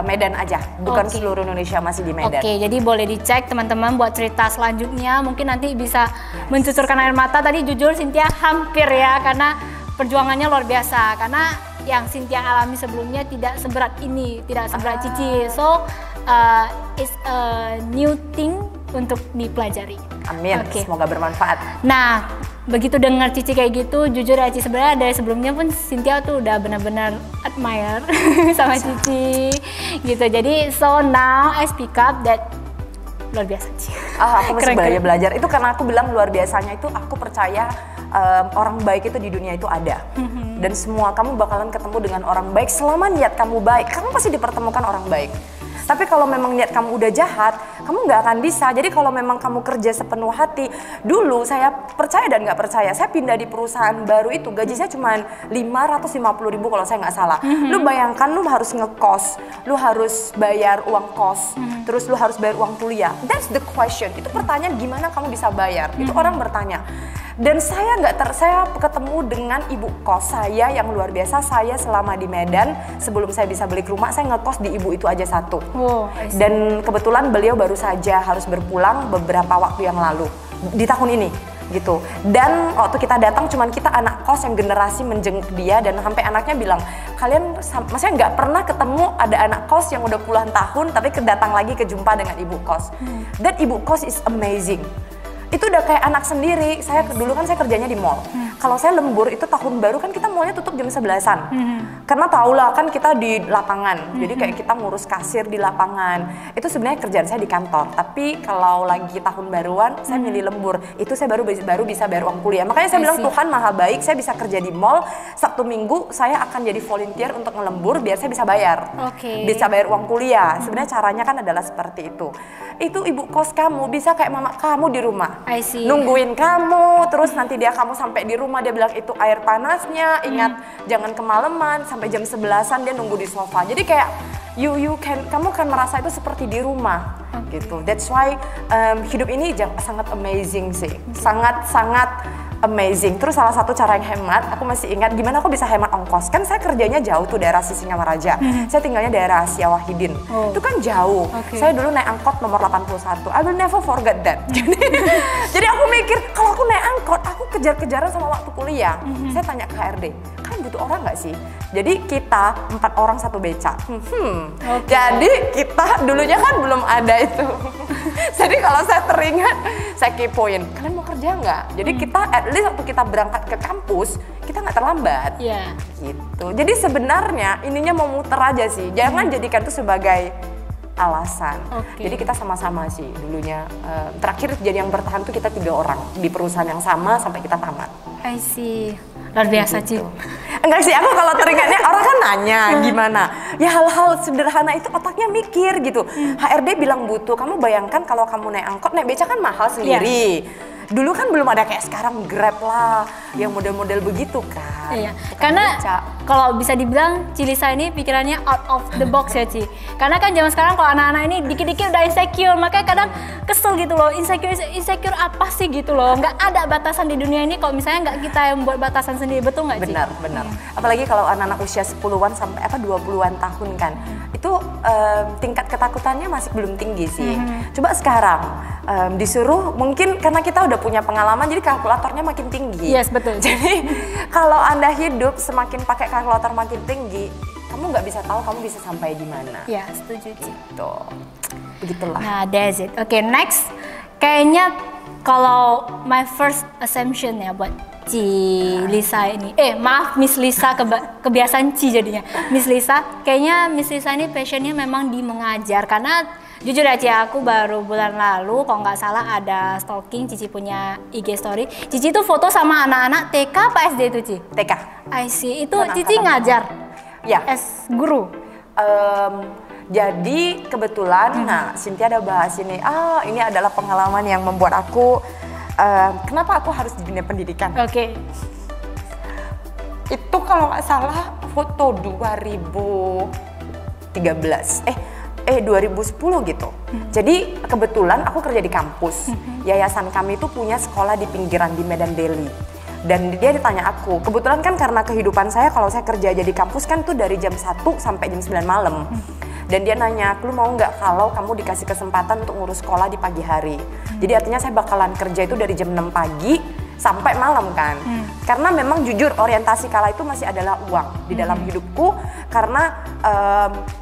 Medan aja, bukan seluruh Indonesia, masih di Medan. Jadi boleh dicek teman-teman buat cerita selanjutnya, mungkin nanti bisa mencucurkan air mata. Tadi jujur Cynthia hampir ya, karena perjuangannya luar biasa. Karena yang Cynthia alami sebelumnya tidak seberat ini, tidak seberat Cici. So it's a new thing untuk dipelajari. Amin, semoga bermanfaat. Nah, begitu dengar Cici kayak gitu, jujur ya Cici, sebenarnya dari sebelumnya pun Cynthia tuh udah benar-benar admire sama Cici gitu. Jadi so now I speak up that luar biasa Cici. Aku masih belajar. Itu karena aku bilang luar biasanya itu, aku percaya orang baik itu di dunia itu ada. Dan semua kamu bakalan ketemu dengan orang baik selama niat kamu baik. Kamu pasti dipertemukan orang baik. Tapi kalau memang niat kamu udah jahat, kamu nggak akan bisa. Jadi kalau memang kamu kerja sepenuh hati, dulu saya percaya dan nggak percaya, saya pindah di perusahaan baru itu, gaji saya cuma 550.000 kalau saya nggak salah. Lu bayangkan, lu harus ngekos, lu harus bayar uang kos, terus lu harus bayar uang kuliah. That's the question. Itu pertanyaan, gimana kamu bisa bayar? Itu orang bertanya. Dan saya saya ketemu dengan ibu kos saya yang luar biasa. Saya selama di Medan, sebelum saya bisa beli rumah, saya ngekos di ibu itu aja satu. Dan kebetulan beliau baru saja harus berpulang beberapa waktu yang lalu, di tahun ini gitu. Dan waktu kita datang cuman kita anak kos yang generasi menjenguk dia, dan sampai anaknya bilang, kalian maksudnya nggak pernah ketemu ada anak kos yang udah puluhan tahun tapi kedatang lagi kejumpa dengan ibu kos. Dan ibu kos is amazing. Itu udah kayak anak sendiri. Saya dulu kan saya kerjanya di mall. Kalau saya lembur itu tahun baru kan kita mallnya tutup jam 11-an. Karena tau lah kan kita di lapangan. Jadi kayak kita ngurus kasir di lapangan. Itu sebenarnya kerjaan saya di kantor. Tapi kalau lagi tahun baruan saya milih lembur. Itu saya baru bisa bayar uang kuliah. Makanya saya bilang Tuhan maha baik. Saya bisa kerja di mall. Sabtu Minggu saya akan jadi volunteer untuk ngelembur biar saya bisa bayar. Bisa bayar uang kuliah. Sebenarnya caranya kan adalah seperti itu. Itu ibu kos kamu bisa kayak mama kamu di rumah. Nungguin kamu, terus nanti kamu sampai di rumah dia bilang itu air panasnya, ingat jangan kemalaman, sampai jam 11-an dia nunggu di sofa. Jadi kayak kamu kan merasa itu seperti di rumah gitu. That's why hidup ini sangat amazing sih, sangat amazing. Terus salah satu cara yang hemat, aku masih ingat gimana aku bisa hemat ongkos. Kan saya kerjanya jauh tuh daerah Sisingamaraja. Saya tinggalnya daerah Asia Wahidin. Itu kan jauh. Saya dulu naik angkot nomor 81. I will never forget that. Jadi aku mikir kalau aku naik angkot, aku kejar-kejaran sama waktu kuliah. Saya tanya ke HRD, kan butuh orang nggak sih? Jadi kita 4 orang 1 beca. Jadi kita dulunya kan belum ada itu. Jadi kalau saya teringat, saya kepoin, kalian mau kerja nggak? Jadi kita at least waktu kita berangkat ke kampus, kita nggak terlambat. Gitu. Jadi sebenarnya ininya mau muter aja sih. Jangan jadikan itu sebagai alasan. Jadi kita sama-sama sih dulunya. Terakhir jadi yang bertahan tuh kita 3 orang di perusahaan yang sama sampai kita tamat. I see. Luar biasa Ci. Enggak sih, aku kalau teringatnya orang kan nanya gimana. Ya hal-hal sederhana itu otaknya mikir gitu. HRD bilang butuh, kamu bayangkan kalau kamu naik angkot, naik beca kan mahal sendiri. Dulu kan belum ada kayak sekarang Grab lah, yang model-model begitu kan. Karena kalau bisa dibilang Ci Lisa ini pikirannya out of the box ya Ci. Karena kan zaman sekarang kalau anak-anak ini dikit-dikit udah insecure, makanya kadang kesel gitu loh. Insecure apa sih gitu loh? Nggak ada batasan di dunia ini kalau misalnya nggak kita yang buat batasan sendiri, betul nggak Ci? Benar. Apalagi kalau anak-anak usia 10-an sampai 20-an tahun kan, itu tingkat ketakutannya masih belum tinggi sih. Coba sekarang disuruh, mungkin karena kita udah punya pengalaman jadi kalkulatornya makin tinggi. Yes, betul. Jadi kalau Anda hidup semakin pakai kalkulator makin tinggi, kamu nggak bisa tahu kamu bisa sampai di mana. Ya, setuju Ci. Gitu. Begitulah. Nah, that's it. Oke, next. Kayaknya kalau my first assumption ya buat Ci Lisa ini. Maaf Miss Lisa, kebiasaan Ci jadinya. Miss Lisa, kayaknya Miss Lisa ini passionnya memang di mengajar. Karena jujur aja aku baru bulan lalu kalau nggak salah ada stalking Cici punya IG story. Cici tuh foto sama anak-anak TK apa SD itu Ci? TK. I see. Itu Cici ngajar? Ya. As guru? Jadi kebetulan, Cynthia ada bahas ini. Ini adalah pengalaman yang membuat aku kenapa aku harus di dunia pendidikan. Itu kalau nggak salah foto 2010 gitu. Jadi kebetulan aku kerja di kampus. Yayasan kami itu punya sekolah di pinggiran di Medan Deli. Dan dia ditanya aku, kebetulan kan karena kehidupan saya kalau saya kerja aja di kampus kan tuh dari jam 1 sampai jam 9 malam. Dan dia nanya, lu mau nggak kalau kamu dikasih kesempatan untuk ngurus sekolah di pagi hari? Jadi artinya saya bakalan kerja itu dari jam 6 pagi sampai malam kan. Karena memang jujur orientasi kala itu masih adalah uang di dalam hidupku. Karena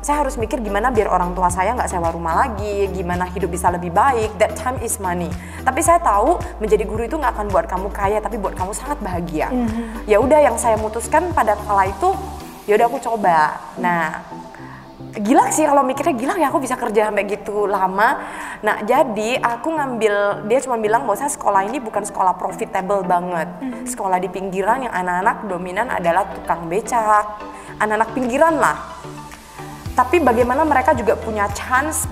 saya harus mikir gimana biar orang tua saya nggak sewa rumah lagi, gimana hidup bisa lebih baik. That time is money. Tapi saya tahu menjadi guru itu nggak akan buat kamu kaya, tapi buat kamu sangat bahagia. Ya udah, yang saya mutuskan pada kala itu, ya udah aku coba. Nah, gila sih kalau mikirnya, gila ya aku bisa kerja sampai gitu lama. Nah jadi aku ngambil, dia cuma bilang bahwa saya sekolah ini bukan sekolah profitable banget. Sekolah di pinggiran yang anak-anak dominan adalah tukang becak, anak-anak pinggiran lah. Tapi bagaimana mereka juga punya chance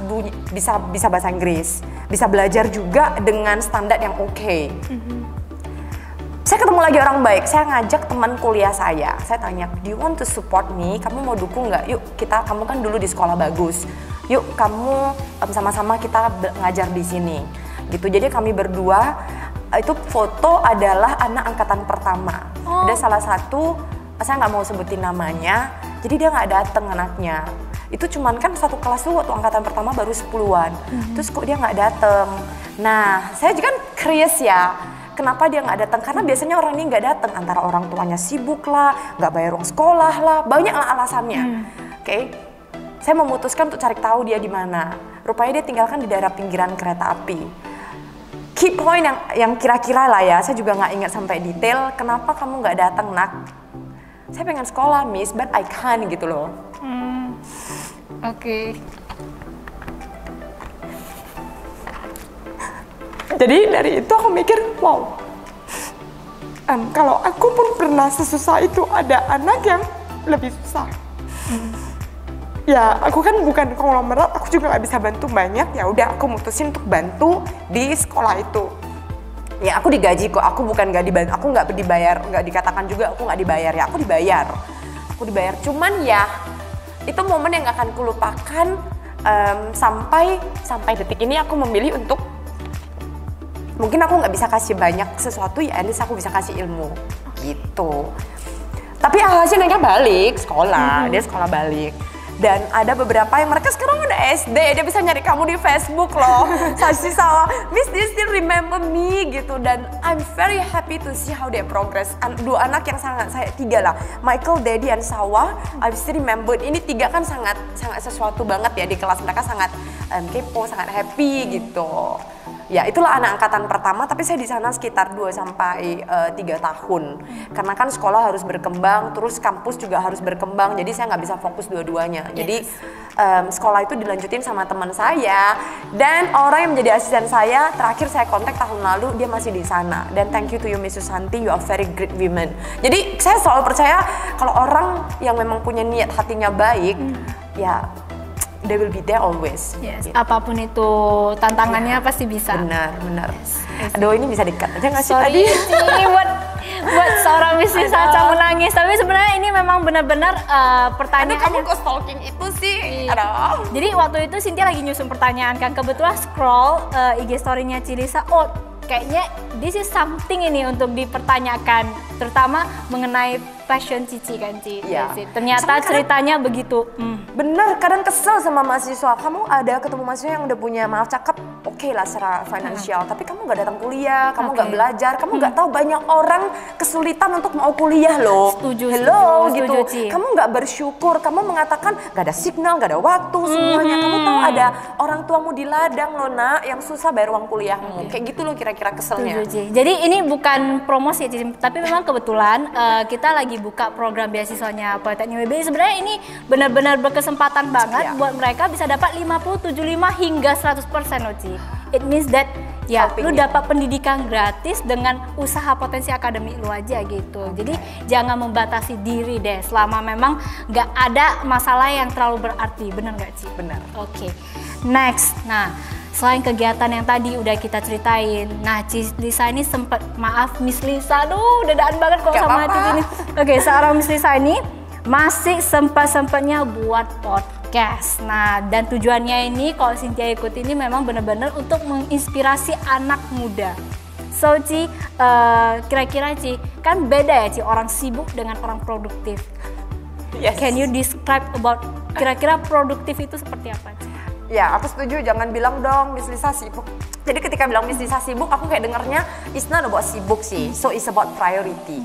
bisa bahasa Inggris, bisa belajar juga dengan standar yang oke. Saya ketemu lagi orang baik, saya ngajak teman kuliah saya tanya, do you want to support me? Kamu mau dukung nggak? Yuk kamu kan dulu di sekolah bagus, yuk kamu sama-sama kita ngajar di sini. Gitu, jadi kami berdua, itu foto adalah anak angkatan pertama. Ada salah satu, saya nggak mau sebutin namanya, jadi dia nggak datang anaknya. Itu cuman kan satu kelas tuh waktu angkatan pertama baru 10-an, terus kok dia nggak datang. Nah, saya juga kan curious ya, kenapa dia nggak datang? Karena biasanya orang ini nggak datang, antara orang tuanya sibuk lah, nggak bayar uang sekolah lah, banyak lah alasannya. Oke, saya memutuskan untuk cari tahu dia di mana. Rupanya dia tinggalkan di daerah pinggiran kereta api. Key point yang kira-kira lah ya, saya juga nggak ingat sampai detail. Kenapa kamu nggak datang nak? Saya pengen sekolah miss, but I can't gitu loh. Jadi dari itu aku mikir, wow, kalau aku pun pernah sesusah itu, ada anak yang lebih susah. Ya aku kan bukan konglomerat, aku juga nggak bisa bantu banyak. Ya udah aku mutusin untuk bantu di sekolah itu. Ya aku digaji kok, aku bukan nggak dibantu, aku nggak dibayar, nggak dikatakan juga aku nggak dibayar. Ya aku dibayar. Cuman ya itu momen yang nggak akan kulupakan. sampai detik ini aku memilih untuk mungkin aku nggak bisa kasih banyak sesuatu ya, at least aku bisa kasih ilmu gitu. Tapi hasilnya balik sekolah, dia sekolah balik. Dan ada beberapa yang mereka sekarang udah SD, dia bisa nyari kamu di Facebook loh. Sasi Sawa, Miss, do you still remember me gitu. Dan I'm very happy to see how they progress. Dua anak yang tiga lah, Michael, Daddy, and Sawa, I still remember. Ini tiga kan sangat sesuatu banget ya di kelas, mereka sangat kepo, sangat happy gitu. Ya itulah anak angkatan pertama, tapi saya di sana sekitar 2 sampai 3 tahun. Karena kan sekolah harus berkembang, terus kampus juga harus berkembang, jadi saya nggak bisa fokus dua-duanya. Jadi sekolah itu dilanjutin sama teman saya, dan orang yang menjadi asisten saya, terakhir saya kontak tahun lalu, dia masih di sana. Dan thank you to you Miss Susanti, you are very great women. Jadi saya selalu percaya kalau orang yang memang punya niat hatinya baik, ya they will be there always. Yes, gitu. Apapun itu tantangannya pasti bisa. Benar. Yes. Aduh, ini bisa di-cut aja nggak sih tadi? Sorry, buat seorang Miss Sacha menangis. Tapi sebenarnya ini memang benar-benar pertanyaan. Kamu kok stalking itu sih? Aduh. Jadi waktu itu Cynthia lagi nyusun pertanyaan kan, kebetulan scroll IG story-nya Cilisa. Oh, kayaknya this is something ini untuk dipertanyakan, terutama mengenai passion Cici kan Ci. Ya. Ternyata ceritanya begitu. Bener, kadang kesel sama mahasiswa. Kamu ada ketemu mahasiswa yang udah punya maaf cakep, oke lah secara finansial, tapi kamu nggak datang kuliah, kamu nggak belajar, kamu nggak tahu banyak orang kesulitan untuk mau kuliah loh. Setuju, gitu. Ci. Kamu nggak bersyukur, kamu mengatakan nggak ada signal, nggak ada waktu, semuanya. Kamu tahu ada orang tuamu di ladang loh nak, yang susah bayar uang kuliahmu. Kayak gitu loh kira-kira keselnya. Setuju, Ci. Jadi ini bukan promosi Ci, tapi memang kebetulan kita lagi buka program beasiswanya Politeknik WBI. Sebenarnya ini benar-benar berkesempatan banget buat mereka bisa dapat 50, 75 hingga 100% loh Ci. It means that lu dapat pendidikan gratis dengan usaha potensi akademik lu aja gitu. Jadi jangan membatasi diri deh selama memang nggak ada masalah yang terlalu berarti. Benar nggak Ci? Benar. Oke. Next. Nah, selain kegiatan yang tadi udah kita ceritain, nah Lisa ini sempat, maaf Miss Lisa, aduh dadaan banget kok sama Cici ini. Oke, seorang Miss Lisa ini masih sempat-sempatnya buat podcast. Nah, dan tujuannya ini kalau Cynthia ikut ini memang benar-benar untuk menginspirasi anak muda. So Ci, kira-kira Ci, kan beda ya Ci orang sibuk dengan orang produktif. Yes. Can you describe about kira-kira produktif itu seperti apa Ci? Ya, aku setuju. Jangan bilang dong Miss Lisa sibuk. Jadi ketika bilang Miss Lisa sibuk, aku kayak dengarnya it's not about sibuk sih. So it's about priority.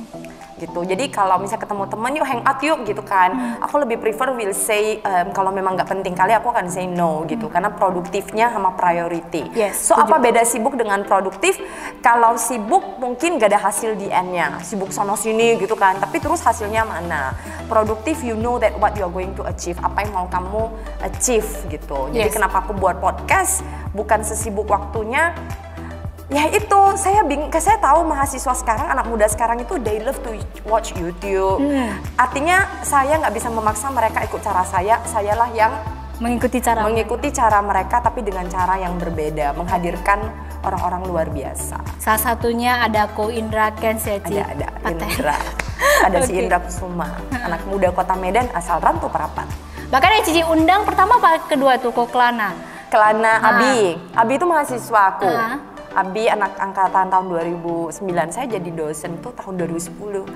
Gitu. Jadi kalau misalnya ketemu teman yuk hang out yuk gitu kan. Aku lebih prefer will say kalau memang nggak penting kali aku akan say no gitu. Karena produktifnya sama priority. Yes, so apa beda sibuk dengan produktif? Kalau sibuk mungkin gak ada hasil di end-nya. Sibuk sono sini gitu kan. Tapi terus hasilnya mana? Produktif you know that what you are going to achieve. Apa yang mau kamu achieve gitu. Jadi kenapa aku buat podcast? Bukan sesibuk waktunya. Ya itu, saya tahu mahasiswa sekarang, anak muda sekarang itu they love to watch YouTube. Artinya saya nggak bisa memaksa mereka ikut cara saya, sayalah yang mengikuti cara mereka tapi dengan cara yang berbeda, menghadirkan orang-orang luar biasa. Salah satunya ada Ko Indra Kens ya Ci? Ada Indra, ada si Indra Kusuma, anak muda Kota Medan asal Rantu Parapat. Bahkan yang Cici undang pertama apa kedua tuh Ko Kelana Abi itu mahasiswa aku. Abi anak angkatan tahun 2009, saya jadi dosen tuh tahun 2010.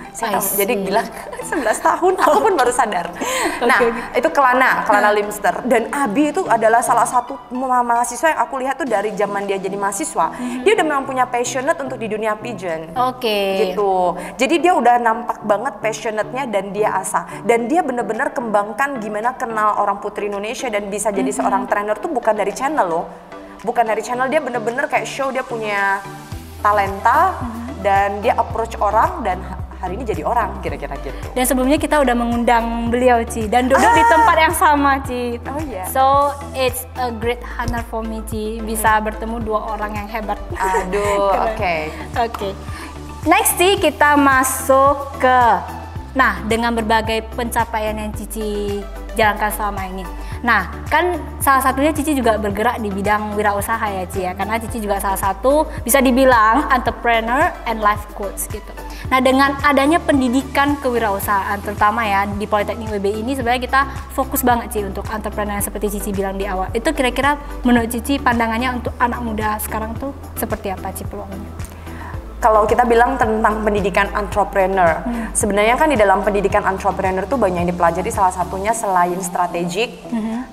Jadi gila 11 tahun, aku pun baru sadar. Nah, itu Kelana Limster. Dan Abi itu adalah salah satu mahasiswa yang aku lihat tuh dari zaman dia jadi mahasiswa. Dia udah memang punya passionate untuk di dunia pigeon. Gitu. Jadi dia udah nampak banget passionate-nya dan dia asah. Dan dia bener-bener kembangkan gimana kenal orang putri Indonesia dan bisa jadi seorang trainer tuh bukan dari channel loh. Bukan dari channel, dia bener-bener kayak show dia punya talenta dan dia approach orang dan hari ini jadi orang kira-kira gitu. Dan sebelumnya kita udah mengundang beliau Ci dan duduk di tempat yang sama Ci. So it's a great honor for me Ci bisa bertemu dua orang yang hebat. Aduh, oke. Next Ci kita masuk ke Nah, dengan berbagai pencapaian yang Cici jalankan selama ini. Nah, kan salah satunya Cici juga bergerak di bidang wirausaha ya Ci ya, karena Cici juga salah satu bisa dibilang entrepreneur and life coach gitu. Nah, dengan adanya pendidikan kewirausahaan terutama ya di Politeknik WBI ini sebenarnya kita fokus banget Ci untuk entrepreneur yang seperti Cici bilang di awal. Itu kira-kira menurut Cici pandangannya untuk anak muda sekarang tuh seperti apa Ci peluangnya? Kalau kita bilang tentang pendidikan entrepreneur, sebenarnya kan di dalam pendidikan entrepreneur tuh banyak yang dipelajari, salah satunya selain strategik,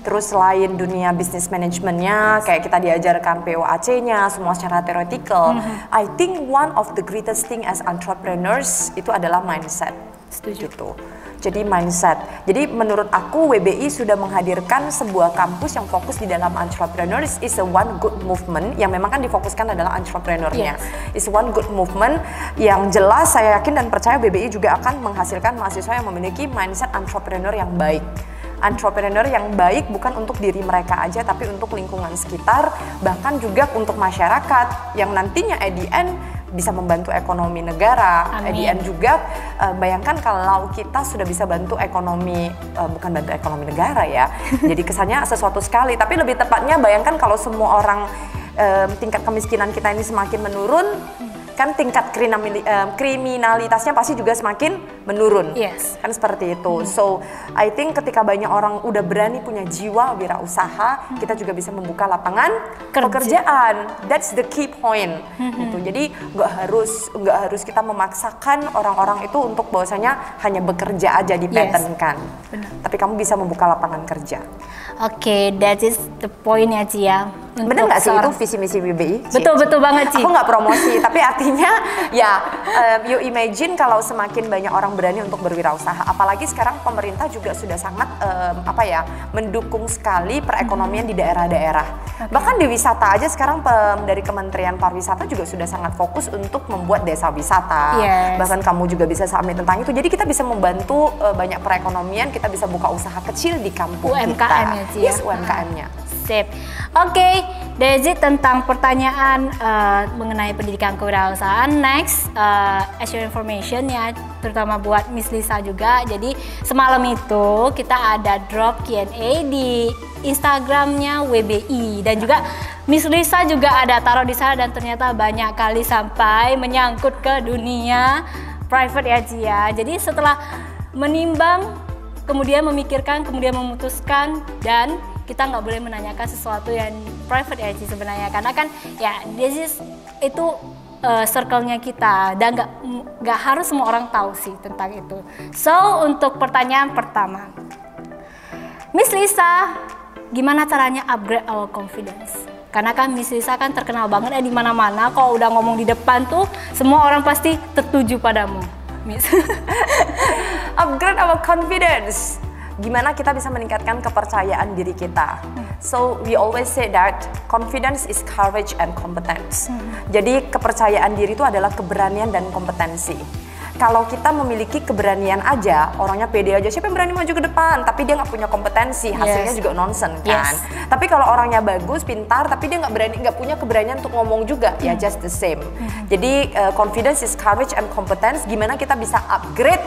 terus selain dunia bisnis manajemennya, kayak kita diajarkan POAC-nya, semua secara theoretical. I think one of the greatest thing as entrepreneurs itu adalah mindset. Setuju. Gitu. Jadi mindset. Jadi menurut aku WBI sudah menghadirkan sebuah kampus yang fokus di dalam entrepreneurs is a one good movement yang memang kan difokuskan adalah entrepreneurnya. Yes. Is one good movement yang jelas saya yakin dan percaya WBI juga akan menghasilkan mahasiswa yang memiliki mindset entrepreneur yang baik. Entrepreneur yang baik bukan untuk diri mereka aja tapi untuk lingkungan sekitar, bahkan juga untuk masyarakat yang nantinya at the end bisa membantu ekonomi negara. At the end juga bayangkan kalau kita sudah bisa bantu ekonomi, bukan bantu ekonomi negara ya, jadi kesannya sesuatu sekali, tapi lebih tepatnya bayangkan kalau semua orang tingkat kemiskinan kita ini semakin menurun, kan tingkat kriminalitasnya pasti juga semakin menurun. Yes. Kan seperti itu. So I think ketika banyak orang udah berani punya jiwa wirausaha, kita juga bisa membuka lapangan pekerjaan. That's the key point. Gitu. Jadi nggak harus kita memaksakan orang-orang itu untuk bahwasanya hanya bekerja aja di pattern-kan. Benar. Tapi kamu bisa membuka lapangan kerja. Oke, that is the point ya Ci ya. Bener nggak sih itu visi misi WBI? Betul banget Ci. Aku nggak promosi, tapi artinya ya you imagine kalau semakin banyak orang berani untuk berwirausaha, apalagi sekarang pemerintah juga sudah sangat mendukung sekali perekonomian di daerah-daerah. Bahkan di wisata aja sekarang dari Kementerian Pariwisata juga sudah sangat fokus untuk membuat desa wisata. Yes. Bahkan kamu juga bisa submit tentang itu. Jadi kita bisa membantu banyak perekonomian, kita bisa buka usaha kecil di kampung UMKM-nya kita. Ci ya. Yes, UMKM-nya. Sip. Oke, Daisy tentang pertanyaan mengenai pendidikan kewirausahaan. Next, as your information ya, terutama buat Miss Lisa juga. Jadi semalam itu kita ada drop Q&A di Instagramnya WBI dan juga Miss Lisa juga ada taruh di sana dan ternyata banyak kali sampai menyangkut ke dunia private ya Ci ya. Jadi setelah menimbang, kemudian memikirkan, kemudian memutuskan dan kita nggak boleh menanyakan sesuatu yang private ya Ci sebenarnya, karena kan ya itu circle-nya kita dan nggak harus semua orang tahu sih tentang itu. So untuk pertanyaan pertama, Miss Lisa, gimana caranya upgrade our confidence? Karena kan Miss Lisa kan terkenal banget ya di mana-mana, kalau udah ngomong di depan tuh semua orang pasti tertuju padamu, Miss. Upgrade our confidence. Gimana kita bisa meningkatkan kepercayaan diri kita? So we always say that confidence is courage and competence. Jadi kepercayaan diri itu adalah keberanian dan kompetensi. Kalau kita memiliki keberanian aja, orangnya pede aja, siapa yang berani maju ke depan, tapi dia nggak punya kompetensi, hasilnya juga nonsense kan. Tapi kalau orangnya bagus, pintar, tapi dia nggak punya keberanian untuk ngomong juga, ya just the same. Jadi confidence is courage and competence. Gimana kita bisa upgrade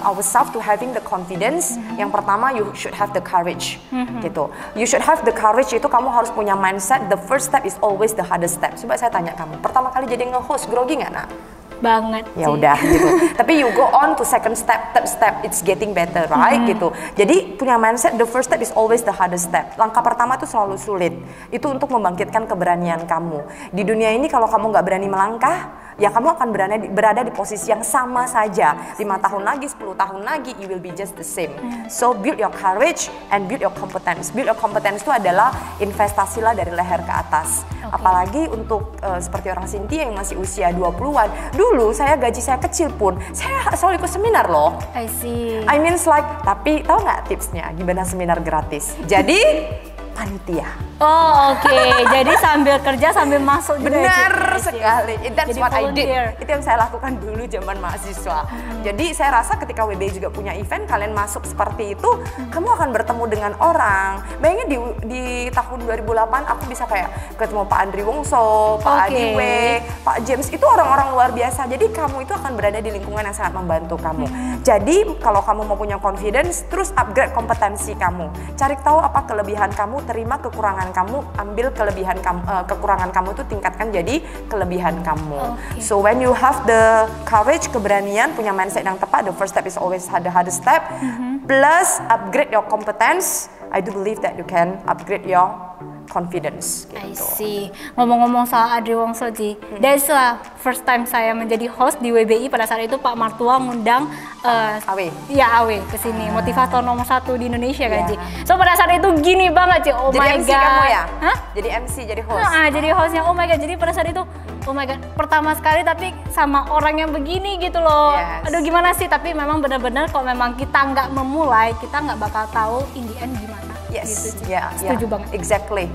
ourselves to having the confidence? Yang pertama, you should have the courage. Gitu. You should have the courage itu kamu harus punya mindset. The first step is always the hardest step. Coba saya tanya kamu, pertama kali jadi nge-host grogi nggak nak? Banget ya udah gitu. Tapi you go on to second step, third step, it's getting better, right? Gitu. Jadi punya mindset, the first step is always the hardest step. Langkah pertama itu selalu sulit. Itu untuk membangkitkan keberanian kamu. Di dunia ini kalau kamu nggak berani melangkah, ya kamu akan berada di posisi yang sama saja. 5 tahun lagi, 10 tahun lagi, you will be just the same. So build your courage and build your competence. Build your competence itu adalah investasilah dari leher ke atas. Apalagi untuk seperti orang Cynthia yang masih usia 20-an. Dulu saya gaji saya kecil pun, saya selalu ikut seminar loh. I see. I mean like, tapi tahu nggak tipsnya gimana seminar gratis? Jadi panitia. Oh oke. Jadi sambil kerja sambil masuk juga. Benar sekali. That's jadi what volunteer. I did. Itu yang saya lakukan dulu zaman mahasiswa. Jadi saya rasa ketika WBI juga punya event, kalian masuk seperti itu, kamu akan bertemu dengan orang. Bayangin di tahun 2008 aku bisa kayak ketemu Pak Andri Wongso, Pak Adiwe, Pak James, itu orang-orang luar biasa. Jadi kamu itu akan berada di lingkungan yang sangat membantu kamu. Jadi kalau kamu mau punya confidence, terus upgrade kompetensi kamu. Cari tahu apa kelebihan kamu, terima kekurangan kamu, ambil kekurangan kamu itu tingkatkan jadi kelebihan kamu. So when you have the courage, keberanian, punya mindset yang tepat, the first step is always the hardest step. Plus upgrade your competence, I do believe that you can upgrade your confidence. Gitu. I see. Ngomong-ngomong soal Adri Wongso Ji, that's first time saya menjadi host di WBI. Pada saat itu Pak Martua ngundang Awe. Ya Awe ke sini, motivator nomor 1 di Indonesia kan Ji. So pada saat itu gini banget Ji, oh jadi my MC god. Kamu ya? Hah? Jadi MC, jadi host. Jadi hostnya, oh my god. Jadi pada saat itu, oh my god, pertama sekali tapi sama orang yang begini gitu loh. Aduh gimana sih, tapi memang benar-benar kalau memang kita nggak memulai, kita nggak bakal tahu in the end gimana. Yes, gitu, setuju banget. Exactly.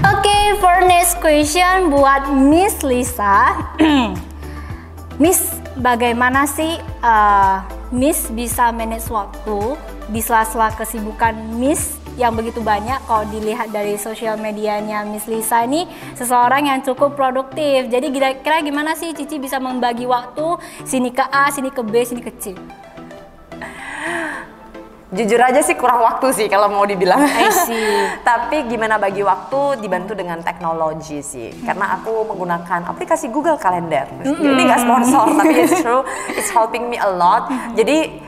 Oke, for next question buat Miss Lisa. Miss, bagaimana sih Miss bisa manage waktu di sela-sela kesibukan Miss yang begitu banyak? Kalau dilihat dari sosial medianya Miss Lisa ini seseorang yang cukup produktif. Jadi kira-kira gimana sih Cici bisa membagi waktu sini ke A, sini ke B, sini ke C? Jujur aja sih kurang waktu sih kalau mau dibilang. I see. Tapi gimana bagi waktu dibantu dengan teknologi sih. Karena aku menggunakan aplikasi Google Calendar. Ini nggak sponsor tapi it's true. It's helping me a lot. Jadi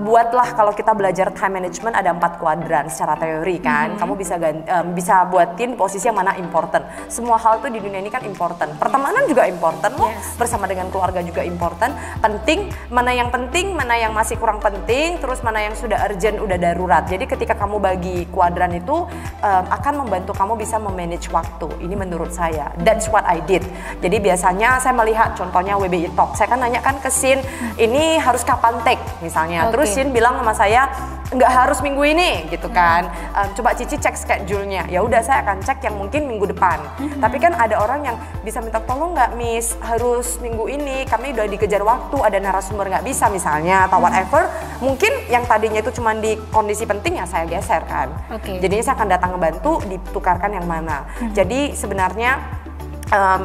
buatlah, kalau kita belajar time management ada 4 kuadran secara teori kan. Kamu bisa buatin posisi yang mana important. Semua hal tuh di dunia ini kan important. Pertemanan juga important loh. Bersama dengan keluarga juga important. Penting, mana yang penting, mana yang masih kurang penting, terus mana yang sudah urgent, udah darurat. Jadi ketika kamu bagi kuadran itu akan membantu kamu bisa memanage waktu. Ini menurut saya. That's what I did. Jadi biasanya saya melihat contohnya WBI Talk. Saya kan nanya kan ke Sin, ini harus kapan take misalnya. Terus Sin bilang sama saya, nggak harus minggu ini gitu kan. Coba Cici cek schedule-nya. Ya udah, saya akan cek yang mungkin minggu depan. Tapi kan ada orang yang bisa minta tolong nggak Miss, harus minggu ini, kami udah dikejar waktu, ada narasumber nggak bisa misalnya atau whatever. Mungkin yang tadinya itu cuma di kondisi penting ya saya geser kan. Jadinya saya akan datang ngebantu, ditukarkan yang mana. Jadi sebenarnya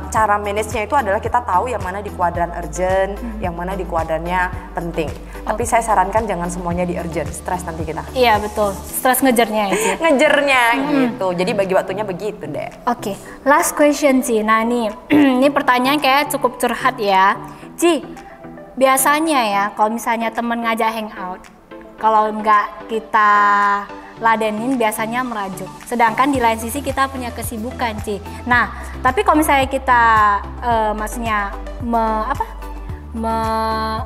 cara manage-nya itu adalah kita tahu yang mana di kuadran urgent, yang mana di kuadrannya penting. Tapi saya sarankan jangan semuanya di urgent, stres nanti kita. Iya betul, stres ngejarnya ya Ci. Ngejarnya gitu, jadi bagi waktunya begitu deh. Oke, last question Ci. Nah ini pertanyaan kayak cukup curhat ya. Ci, biasanya ya kalau misalnya temen ngajak hangout, kalau nggak kita ladenin biasanya merajuk. Sedangkan di lain sisi kita punya kesibukan Ci. Nah, tapi kalau misalnya kita maksudnya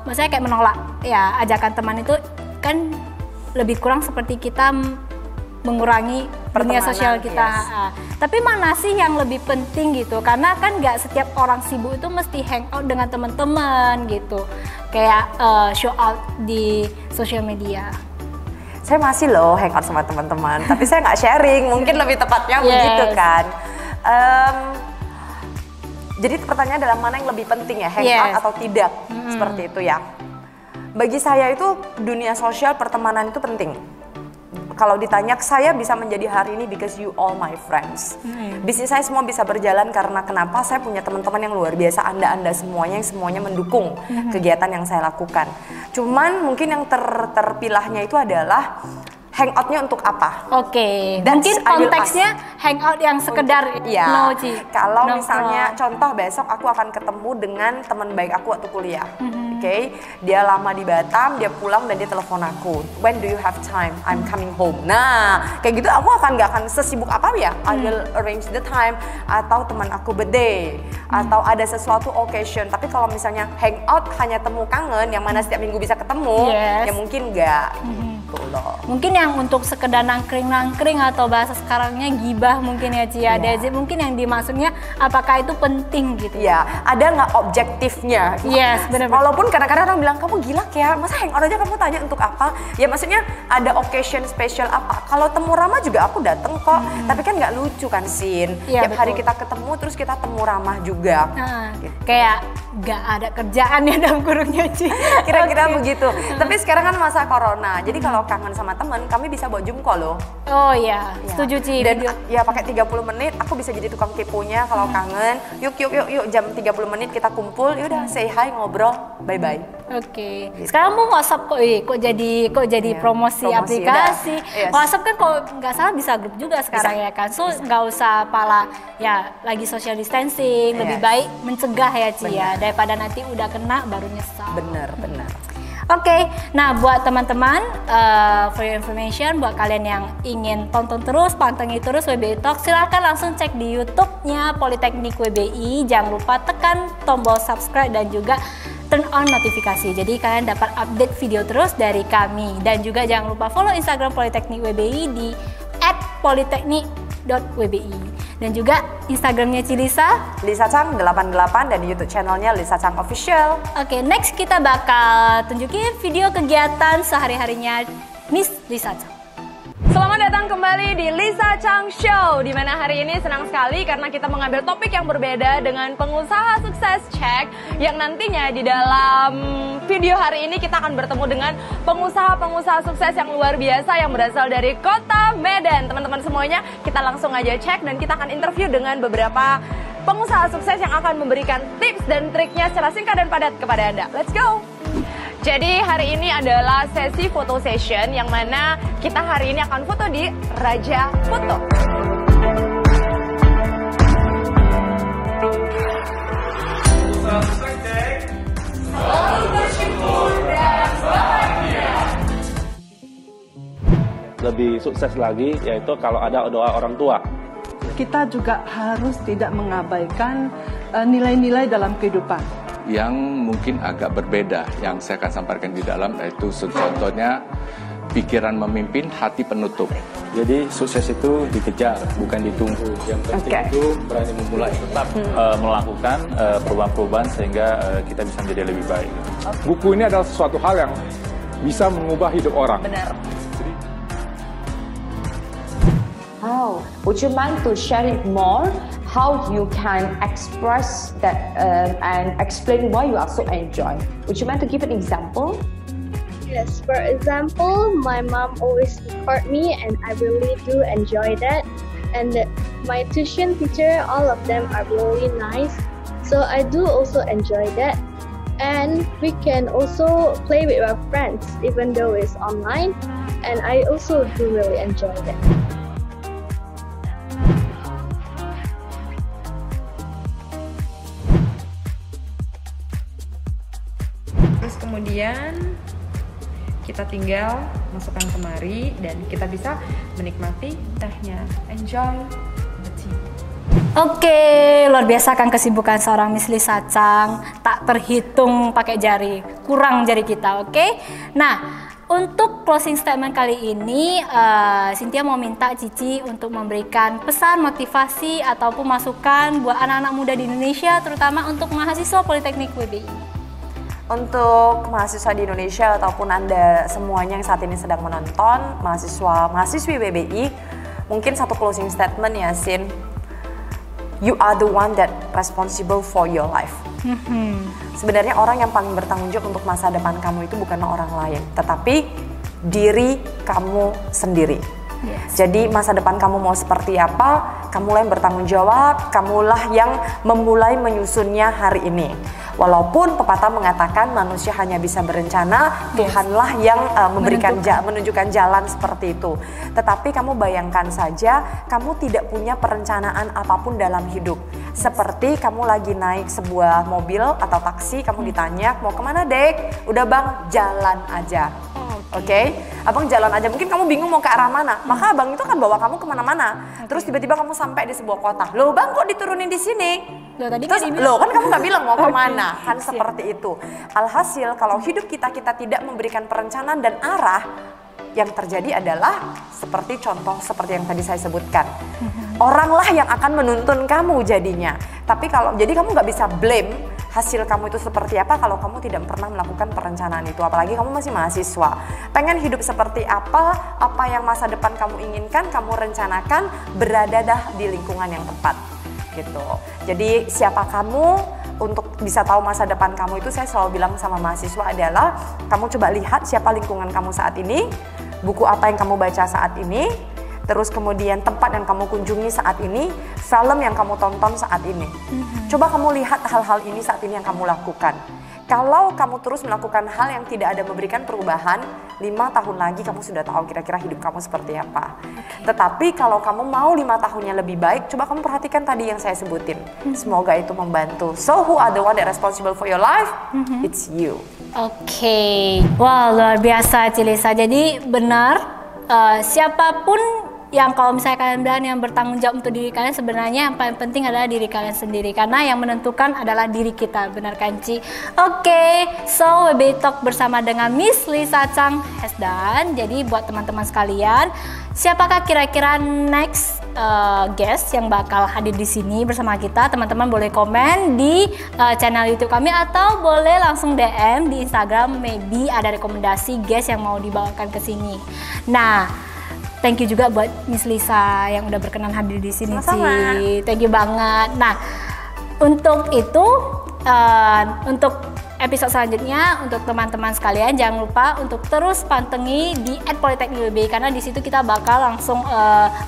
maksudnya kayak menolak ya ajakan teman itu kan lebih kurang seperti kita mengurangi dunia sosial kita. Tapi mana sih yang lebih penting gitu? Karena kan nggak setiap orang sibuk itu mesti hangout dengan teman-teman gitu. Kayak show out di sosial media. Saya masih loh hangout sama teman-teman, tapi saya nggak sharing, mungkin lebih tepatnya begitu kan. Jadi pertanyaannya adalah mana yang lebih penting ya, hangout atau tidak, seperti itu ya. Bagi saya itu dunia sosial pertemanan itu penting. Kalau ditanya, saya bisa menjadi hari ini because you all my friends. Bisnis saya semua bisa berjalan karena kenapa? Saya punya teman-teman yang luar biasa, Anda semuanya yang semuanya mendukung kegiatan yang saya lakukan. Cuman mungkin yang terpilahnya itu adalah hangoutnya untuk apa? Mungkin konteksnya hangout yang sekedar kalau misalnya contoh besok aku akan ketemu dengan teman baik aku waktu kuliah. Dia lama di Batam, dia pulang dan dia telepon aku. When do you have time? I'm coming home. Nah, kayak gitu aku nggak akan sesibuk apa ya. I will arrange the time. Atau teman aku birthday, atau ada sesuatu occasion. Tapi kalau misalnya hangout hanya temu kangen, yang mana setiap minggu bisa ketemu, ya mungkin nggak. Mungkin yang untuk sekedar nangkring atau bahasa sekarangnya gibah mungkin ya Ci. Mungkin yang dimaksudnya apakah itu penting gitu ya, ada nggak objektifnya? Benar-benar. Walaupun kadang-kadang orang bilang kamu gila ya, masa hangout aja kamu tanya untuk apa? Ya maksudnya ada occasion spesial apa? Kalau temu ramah juga aku dateng kok, tapi kan nggak lucu kan Sin. Tiap hari kita ketemu terus kita temu ramah juga. Gitu. Kayak nggak ada kerjaan ya dalam kurungnya Ci. Kira-kira begitu. Tapi sekarang kan masa corona, jadi kalau kangen sama temen, kami bisa buat Zoom call loh. Oh iya, setuju Ci. Dan ya pakai 30 menit, aku bisa jadi tukang keponya kalau kangen. Yuk jam 30 menit kita kumpul, yaudah say hi, ngobrol, bye-bye. Oke. Sekarang mau WhatsApp kok jadi promosi aplikasi. WhatsApp kan kalau nggak salah bisa grup juga sekarang ya kan. So nggak usah ya lagi social distancing, lebih baik mencegah ya Ci ya, daripada nanti udah kena baru nyesal. Bener. Oke, nah buat teman-teman, for your information, buat kalian yang ingin tonton terus, pantengin terus WBI Talk, silahkan langsung cek di YouTube-nya Politeknik WBI. Jangan lupa tekan tombol subscribe dan juga turn on notifikasi. Jadi kalian dapat update video terus dari kami. Dan juga jangan lupa follow Instagram Politeknik WBI di @politeknik.wbi. Dan juga Instagramnya Cilisa, Lisa Chang 88, dan YouTube channelnya Lisa Chang Official. Oke, next kita bakal tunjukin video kegiatan sehari-harinya Miss Lisa Chang. Selamat datang kembali di Lisa Chang Show, di mana hari ini senang sekali karena kita mengambil topik yang berbeda dengan pengusaha sukses Check, yang nantinya di dalam video hari ini kita akan bertemu dengan pengusaha-pengusaha sukses yang luar biasa yang berasal dari kota Medan. Teman-teman semuanya, kita langsung aja cek dan kita akan interview dengan beberapa pengusaha sukses yang akan memberikan tips dan triknya secara singkat dan padat kepada Anda. Let's go! Jadi hari ini adalah sesi foto session yang mana kita hari ini akan foto di Raja Foto. Lebih sukses lagi yaitu kalau ada doa orang tua. Kita juga harus tidak mengabaikan nilai-nilai dalam kehidupan yang mungkin agak berbeda yang saya akan sampaikan di dalam, yaitu contohnya pikiran memimpin, hati penutup. Jadi sukses itu dikejar, bukan ditunggu. Yang penting itu berani memulai, tetap melakukan perubahan-perubahan sehingga kita bisa menjadi lebih baik. Buku ini adalah sesuatu hal yang bisa mengubah hidup orang. Benar. Oh, would you mind to share it more? How you can express that and explain why you also enjoy? Would you mind to give an example? Yes, for example, my mom always support me and I really do enjoy that. And my tuition teacher, all of them are really nice. So I do also enjoy that. And we can also play with our friends even though it's online. And I also do really enjoy that. Terus kemudian kita tinggal masukkan kemari dan kita bisa menikmati tehnya. Enjoy the tea. Oke, luar biasa kan kesibukan seorang Miss Lisa Chang, tak terhitung pakai jari, kurang jari kita, oke? Nah, untuk closing statement kali ini, Cynthia mau minta Cici untuk memberikan pesan, motivasi, ataupun masukan buat anak-anak muda di Indonesia, terutama untuk mahasiswa Politeknik WBI. Untuk mahasiswa di Indonesia ataupun Anda semuanya yang saat ini sedang menonton, mahasiswi WBI, mungkin satu closing statement ya, Sin. You are the one that responsible for your life. Sebenarnya orang yang paling bertanggung jawab untuk masa depan kamu itu bukan orang lain, tetapi diri kamu sendiri. Jadi masa depan kamu mau seperti apa, kamulah yang bertanggung jawab, kamulah yang memulai menyusunnya hari ini. Walaupun pepatah mengatakan manusia hanya bisa berencana, Tuhanlah yang menunjukkan jalan seperti itu. Tetapi kamu bayangkan saja, kamu tidak punya perencanaan apapun dalam hidup. Seperti kamu lagi naik sebuah mobil atau taksi, kamu ditanya, mau kemana Dek? Udah Bang, jalan aja. Oke, Abang jalan aja, mungkin kamu bingung mau ke arah mana, maka Abang itu akan bawa kamu kemana-mana. Terus tiba-tiba kamu sampai di sebuah kota, loh Bang kok diturunin di sini? Loh kan kamu nggak bilang mau kemana, kan seperti itu. Alhasil kalau hidup kita tidak memberikan perencanaan dan arah, yang terjadi adalah seperti contoh seperti yang tadi saya sebutkan. Oranglah yang akan menuntun kamu jadinya. Tapi jadi kamu nggak bisa blame hasil kamu itu seperti apa kalau kamu tidak pernah melakukan perencanaan itu. Apalagi kamu masih mahasiswa. Pengen hidup seperti apa yang masa depan kamu inginkan, kamu rencanakan, berada di lingkungan yang tepat. Gitu. Jadi siapa kamu untuk bisa tahu masa depan kamu itu, saya selalu bilang sama mahasiswa adalah kamu coba lihat siapa lingkungan kamu saat ini, buku apa yang kamu baca saat ini, terus kemudian tempat yang kamu kunjungi saat ini, film yang kamu tonton saat ini. Coba kamu lihat hal-hal ini saat ini yang kamu lakukan. Kalau kamu terus melakukan hal yang tidak ada memberikan perubahan, 5 tahun lagi kamu sudah tahu kira-kira hidup kamu seperti apa. Tetapi kalau kamu mau 5 tahunnya lebih baik, coba kamu perhatikan tadi yang saya sebutin. Semoga itu membantu. So who are the one that responsible for your life? It's you. Oke. Wah, luar biasa Cilisa. Jadi benar, siapapun yang kalau misalnya kalian bilang yang bertanggung jawab untuk diri kalian, sebenarnya yang paling penting adalah diri kalian sendiri, karena yang menentukan adalah diri kita, benar kan Ci? Oke, so WBI Talk bersama dengan Miss Lisa Chang has done. Jadi buat teman-teman sekalian, siapakah kira-kira next guest yang bakal hadir di sini bersama kita? Teman-teman boleh komen di channel YouTube kami atau boleh langsung DM di Instagram, maybe ada rekomendasi guest yang mau dibawakan ke sini. Nah, thank you juga buat Miss Lisa yang udah berkenan hadir di sini sih. Thank you banget. Nah, untuk itu, untuk episode selanjutnya, untuk teman-teman sekalian jangan lupa untuk terus pantengi di @politeknik.wbi, karena di situ kita bakal langsung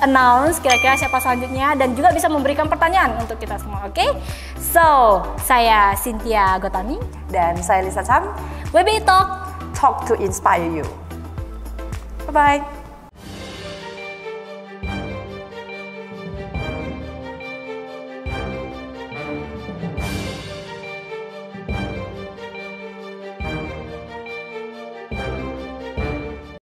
announce kira-kira siapa selanjutnya dan juga bisa memberikan pertanyaan untuk kita semua. Oke? So, saya Cynthia Gotami Dan saya Lisa Chang. WBI Talk, Talk to inspire you. Bye-bye.